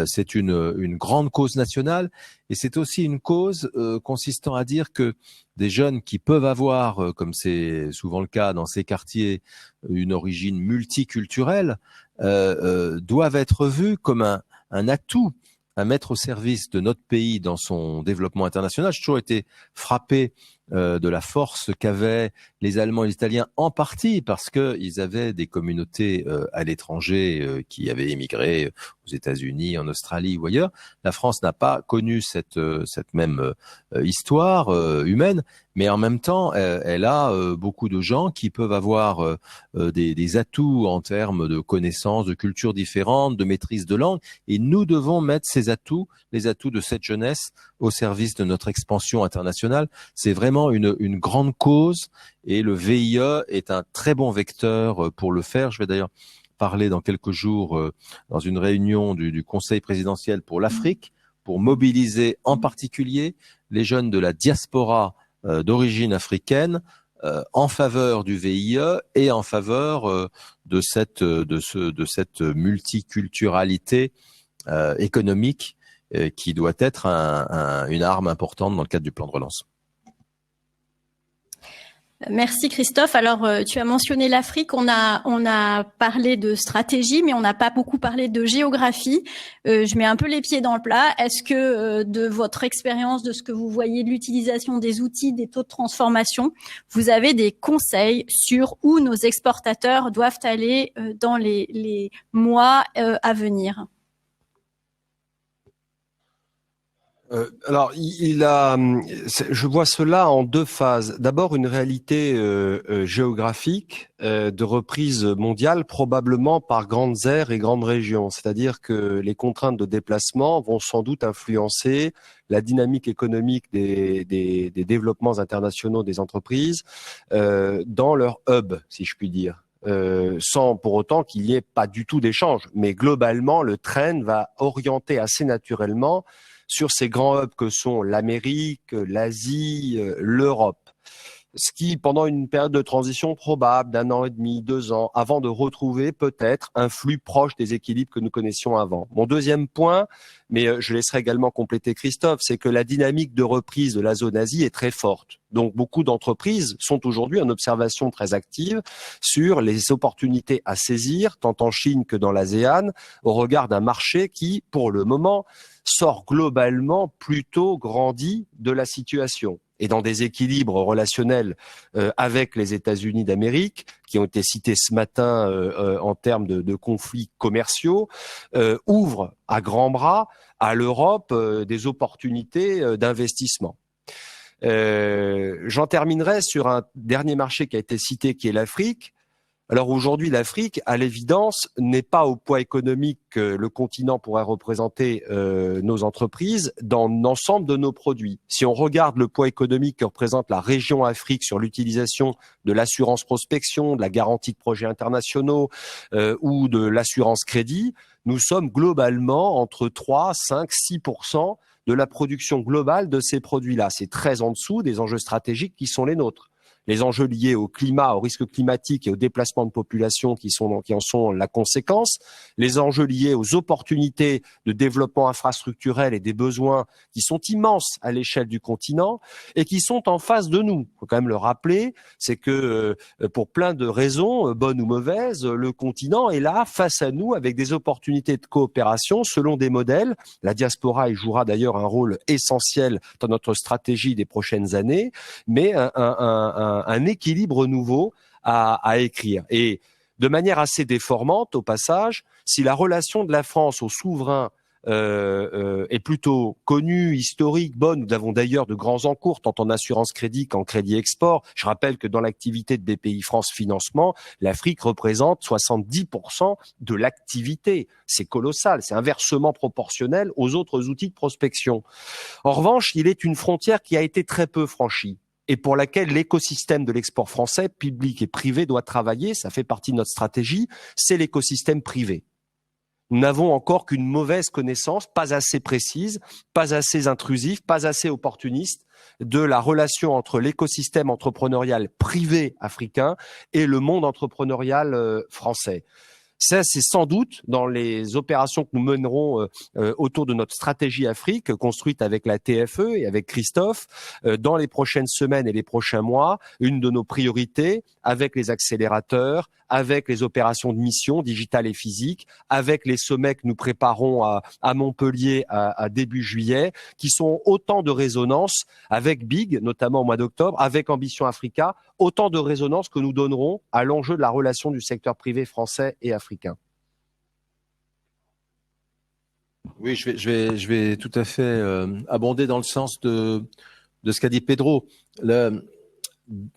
c'est une grande cause nationale et c'est aussi une cause consistant à dire que des jeunes qui peuvent avoir, comme c'est souvent le cas dans ces quartiers, une origine multiculturelle, doivent être vus comme un atout à mettre au service de notre pays dans son développement international. J'ai toujours été frappé de la force qu'avaient les Allemands et les Italiens, en partie parce qu'ils avaient des communautés à l'étranger qui avaient émigré aux États-Unis, en Australie ou ailleurs. La France n'a pas connu cette même histoire humaine, mais en même temps, elle a beaucoup de gens qui peuvent avoir des atouts en termes de connaissances, de cultures différentes, de maîtrise de langue, et nous devons mettre ces atouts, les atouts de cette jeunesse, au service de notre expansion internationale. C'est vraiment une grande cause et le VIE est un très bon vecteur pour le faire. Je vais d'ailleurs parler dans quelques jours dans une réunion du Conseil présidentiel pour l'Afrique pour mobiliser en particulier les jeunes de la diaspora d'origine africaine en faveur du VIE et en faveur de cette multiculturalité économique qui doit être une arme importante dans le cadre du plan de relance. Merci Christophe. Alors, tu as mentionné l'Afrique. On a parlé de stratégie, mais on n'a pas beaucoup parlé de géographie. Je mets un peu les pieds dans le plat. Est-ce que de votre expérience, de ce que vous voyez de l'utilisation des outils, des taux de transformation, vous avez des conseils sur où nos exportateurs doivent aller dans les mois à venir ? Alors, je vois cela en 2 phases. D'abord, une réalité géographique de reprise mondiale, probablement par grandes aires et grandes régions. C'est-à-dire que les contraintes de déplacement vont sans doute influencer la dynamique économique des développements internationaux des entreprises dans leur hub, si je puis dire. Sans pour autant qu'il n'y ait pas du tout d'échange. Mais globalement, le trend va orienter assez naturellement sur ces grands hubs que sont l'Amérique, l'Asie, l'Europe. Ce qui, pendant une période de transition probable d'1 an et demi, 2 ans, avant de retrouver peut-être un flux proche des équilibres que nous connaissions avant. Mon deuxième point, mais je laisserai également compléter Christophe, c'est que la dynamique de reprise de la zone Asie est très forte. Donc beaucoup d'entreprises sont aujourd'hui en observation très active sur les opportunités à saisir, tant en Chine que dans l'ASEAN, au regard d'un marché qui, pour le moment, sort globalement plutôt grandi de la situation et dans des équilibres relationnels avec les États-Unis d'Amérique, qui ont été cités ce matin en termes de conflits commerciaux, ouvre à grands bras à l'Europe des opportunités d'investissement. J'en terminerai sur un dernier marché qui a été cité, qui est l'Afrique. Alors aujourd'hui, l'Afrique, à l'évidence, n'est pas au poids économique que le continent pourrait représenter nos entreprises dans l'ensemble de nos produits. Si on regarde le poids économique que représente la région Afrique sur l'utilisation de l'assurance prospection, de la garantie de projets internationaux ou de l'assurance crédit, nous sommes globalement entre 3, 5, 6% de la production globale de ces produits-là. C'est très en dessous des enjeux stratégiques qui sont les nôtres. Les enjeux liés au climat, au risque climatique et au déplacement de population qui en sont la conséquence, les enjeux liés aux opportunités de développement infrastructurel et des besoins qui sont immenses à l'échelle du continent et qui sont en face de nous. Il faut quand même le rappeler, c'est que pour plein de raisons, bonnes ou mauvaises, le continent est là face à nous avec des opportunités de coopération selon des modèles. La diaspora y jouera d'ailleurs un rôle essentiel dans notre stratégie des prochaines années, mais un équilibre nouveau à écrire. Et de manière assez déformante, au passage, si la relation de la France aux souverains est plutôt connue, historique, bonne, nous avons d'ailleurs de grands encours, tant en assurance crédit qu'en crédit export. Je rappelle que dans l'activité de BPI France Financement, l'Afrique représente 70% de l'activité. C'est colossal, c'est inversement proportionnel aux autres outils de prospection. En revanche, il est une frontière qui a été très peu franchie et pour laquelle l'écosystème de l'export français, public et privé, doit travailler. Ça fait partie de notre stratégie, c'est l'écosystème privé. Nous n'avons encore qu'une mauvaise connaissance, pas assez précise, pas assez intrusive, pas assez opportuniste de la relation entre l'écosystème entrepreneurial privé africain et le monde entrepreneurial français. Ça, c'est sans doute dans les opérations que nous mènerons autour de notre stratégie Afrique, construite avec la TFE et avec Christophe, dans les prochaines semaines et les prochains mois, une de nos priorités, avec les accélérateurs, avec les opérations de mission digitales et physiques, avec les sommets que nous préparons à Montpellier à début juillet, qui sont autant de résonances avec Big, notamment au mois d'octobre, avec Ambition Africa, autant de résonances que nous donnerons à l'enjeu de la relation du secteur privé français et africain. Oui, je vais tout à fait abonder dans le sens de ce qu'a dit Pedro.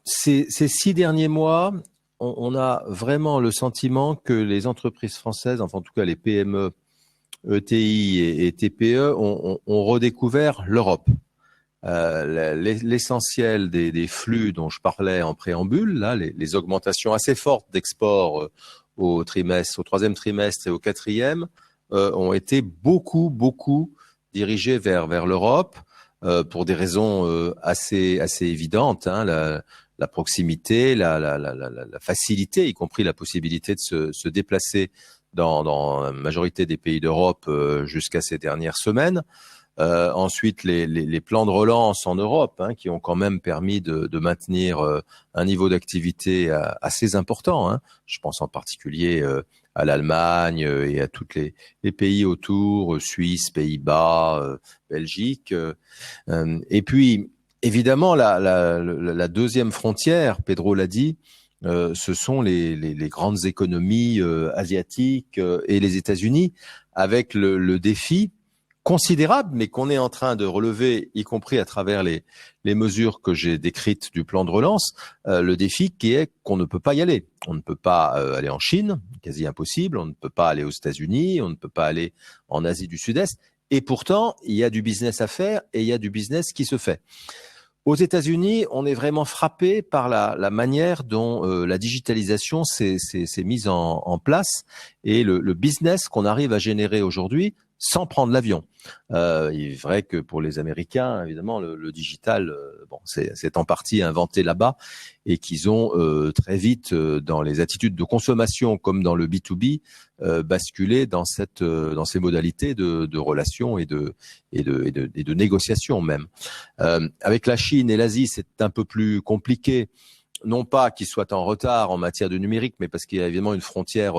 Ces 6 derniers mois, on a vraiment le sentiment que les entreprises françaises, enfin en tout cas les PME, ETI et TPE, ont redécouvert l'Europe. L'essentiel des flux dont je parlais en préambule, là, les augmentations assez fortes d'export au troisième trimestre et au quatrième, ont été beaucoup dirigés vers l'Europe pour des raisons assez évidentes, hein, la proximité, la facilité, y compris la possibilité de se déplacer dans la majorité des pays d'Europe jusqu'à ces dernières semaines. Ensuite, les plans de relance en Europe, hein, qui ont quand même permis de maintenir un niveau d'activité assez important, hein. Je pense en particulier à l'Allemagne et à tous les pays autour, Suisse, Pays-Bas, Belgique. Et puis, évidemment, la deuxième frontière, Pedro l'a dit, ce sont les grandes économies asiatiques et les États-Unis, avec le défi considérable, mais qu'on est en train de relever, y compris à travers les mesures que j'ai décrites du plan de relance, le défi qui est qu'on ne peut pas y aller. On ne peut pas aller en Chine, quasi impossible, on ne peut pas aller aux États-Unis, on ne peut pas aller en Asie du Sud-Est, et pourtant, il y a du business à faire et il y a du business qui se fait. Aux États-Unis, on est vraiment frappé par la manière dont la digitalisation s'est mise en place et le business qu'on arrive à générer aujourd'hui sans prendre l'avion. Il est vrai que pour les Américains, évidemment, le digital, c'est en partie inventé là-bas et qu'ils ont très vite, dans les attitudes de consommation comme dans le B2B, basculé dans ces modalités de relations et de négociation même. Avec la Chine et l'Asie, c'est un peu plus compliqué. Non pas qu'ils soient en retard en matière de numérique, mais parce qu'il y a évidemment une frontière,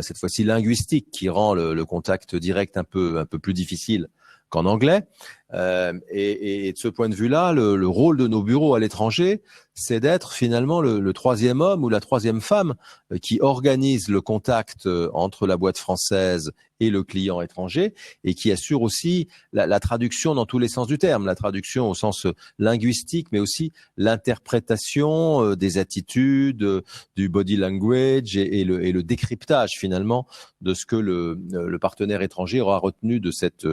cette fois-ci linguistique, qui rend le contact direct un peu plus difficile qu'en anglais. Et de ce point de vue-là, le rôle de nos bureaux à l'étranger, c'est d'être finalement le troisième homme ou la troisième femme qui organise le contact entre la boîte française et le client étranger et qui assure aussi la traduction dans tous les sens du terme, la traduction au sens linguistique, mais aussi l'interprétation des attitudes, du body language et le décryptage finalement de ce que le partenaire étranger aura retenu de cette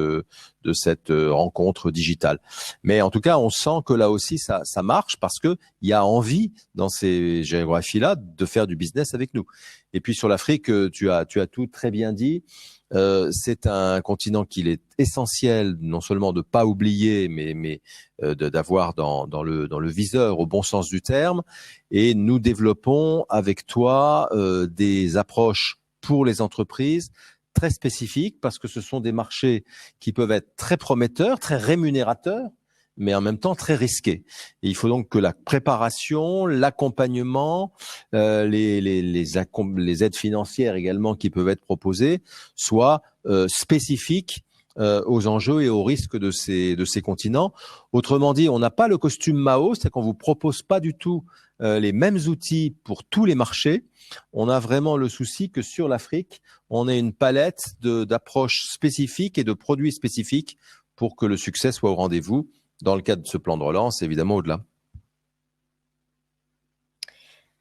rencontre digitale. Mais en tout cas, on sent que là aussi ça marche parce que il y a envie dans ces géographies-là de faire du business avec nous. Et puis sur l'Afrique, tu as tout très bien dit. C'est un continent qu'il est essentiel non seulement de pas oublier, mais d'avoir dans le viseur au bon sens du terme. Et nous développons avec toi des approches pour les entreprises très spécifiques parce que ce sont des marchés qui peuvent être très prometteurs, très rémunérateurs, mais en même temps très risqués. Et il faut donc que la préparation, l'accompagnement, les aides financières également qui peuvent être proposées soient spécifiques aux enjeux et aux risques de ces continents. Autrement dit, on n'a pas le costume Mao, c'est qu'on vous propose pas du tout les mêmes outils pour tous les marchés. On a vraiment le souci que sur l'Afrique, on ait une palette d'approches spécifiques et de produits spécifiques pour que le succès soit au rendez-vous dans le cadre de ce plan de relance, évidemment au-delà.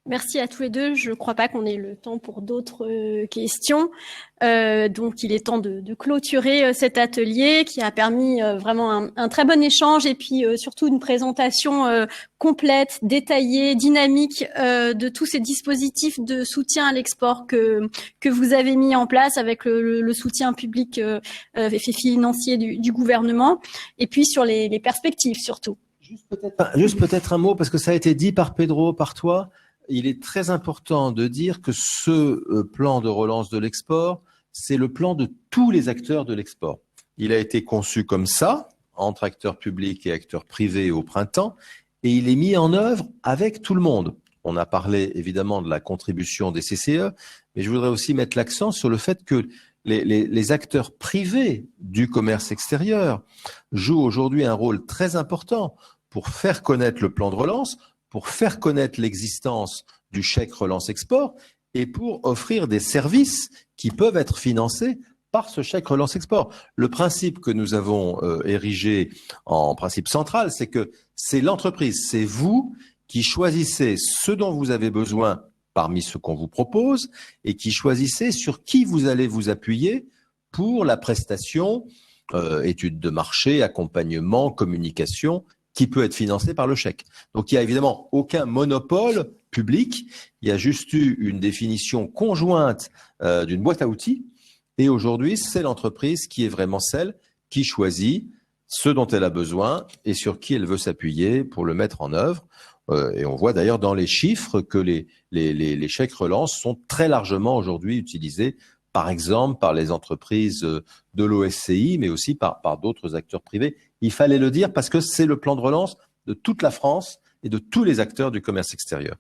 Merci à tous les deux. Je ne crois pas qu'on ait le temps pour d'autres questions. Donc, il est temps de clôturer cet atelier qui a permis vraiment un très bon échange et puis surtout une présentation complète, détaillée, dynamique de tous ces dispositifs de soutien à l'export que vous avez mis en place avec le soutien public et financier du gouvernement et puis sur les perspectives surtout. Juste peut-être un mot parce que ça a été dit par Pedro, par toi. Il est très important de dire que ce plan de relance de l'export, c'est le plan de tous les acteurs de l'export. Il a été conçu comme ça, entre acteurs publics et acteurs privés au printemps, et il est mis en œuvre avec tout le monde. On a parlé évidemment de la contribution des CCE, mais je voudrais aussi mettre l'accent sur le fait que les acteurs privés du commerce extérieur jouent aujourd'hui un rôle très important pour faire connaître le plan de relance, pour faire connaître l'existence du chèque relance export et pour offrir des services qui peuvent être financés par ce chèque relance export. Le principe que nous avons érigé en principe central, c'est que c'est l'entreprise, c'est vous qui choisissez ce dont vous avez besoin parmi ce qu'on vous propose et qui choisissez sur qui vous allez vous appuyer pour la prestation, études de marché, accompagnement, communication, qui peut être financé par le chèque. Donc, il n'y a évidemment aucun monopole public. Il y a juste eu une définition conjointe d'une boîte à outils. Et aujourd'hui, c'est l'entreprise qui est vraiment celle qui choisit ce dont elle a besoin et sur qui elle veut s'appuyer pour le mettre en œuvre. Et on voit d'ailleurs dans les chiffres que les chèques relance sont très largement aujourd'hui utilisés, par exemple, par les entreprises de l'OSCI, mais aussi par d'autres acteurs privés. Il fallait le dire parce que c'est le plan de relance de toute la France et de tous les acteurs du commerce extérieur.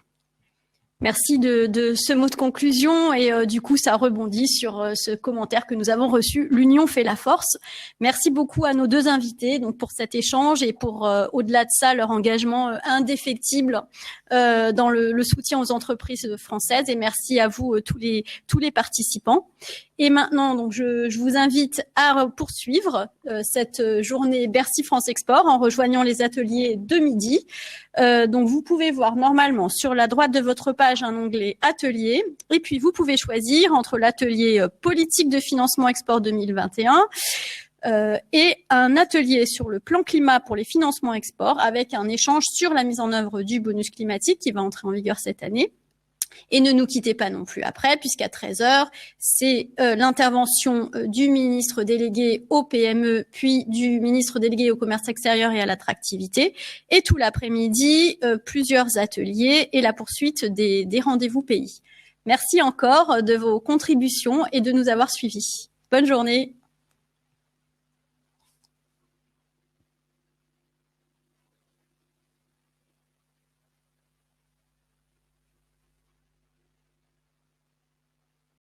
Merci de ce mot de conclusion et du coup ça rebondit sur ce commentaire que nous avons reçu. L'union fait la force. Merci beaucoup à nos deux invités donc pour cet échange et pour au-delà de ça leur engagement indéfectible dans le soutien aux entreprises françaises et merci à vous tous les participants. Et maintenant, donc, je vous invite à poursuivre cette journée Bercy France Export en rejoignant les ateliers de midi. Donc, vous pouvez voir normalement sur la droite de votre page un onglet Atelier. Et puis, vous pouvez choisir entre l'atelier Politique de financement export 2021 et un atelier sur le plan climat pour les financements export avec un échange sur la mise en œuvre du bonus climatique qui va entrer en vigueur cette année. Et ne nous quittez pas non plus après, puisqu'à 13h, c'est l'intervention du ministre délégué au PME, puis du ministre délégué au commerce extérieur et à l'attractivité. Et tout l'après-midi, plusieurs ateliers et la poursuite des rendez-vous pays. Merci encore de vos contributions et de nous avoir suivis. Bonne journée.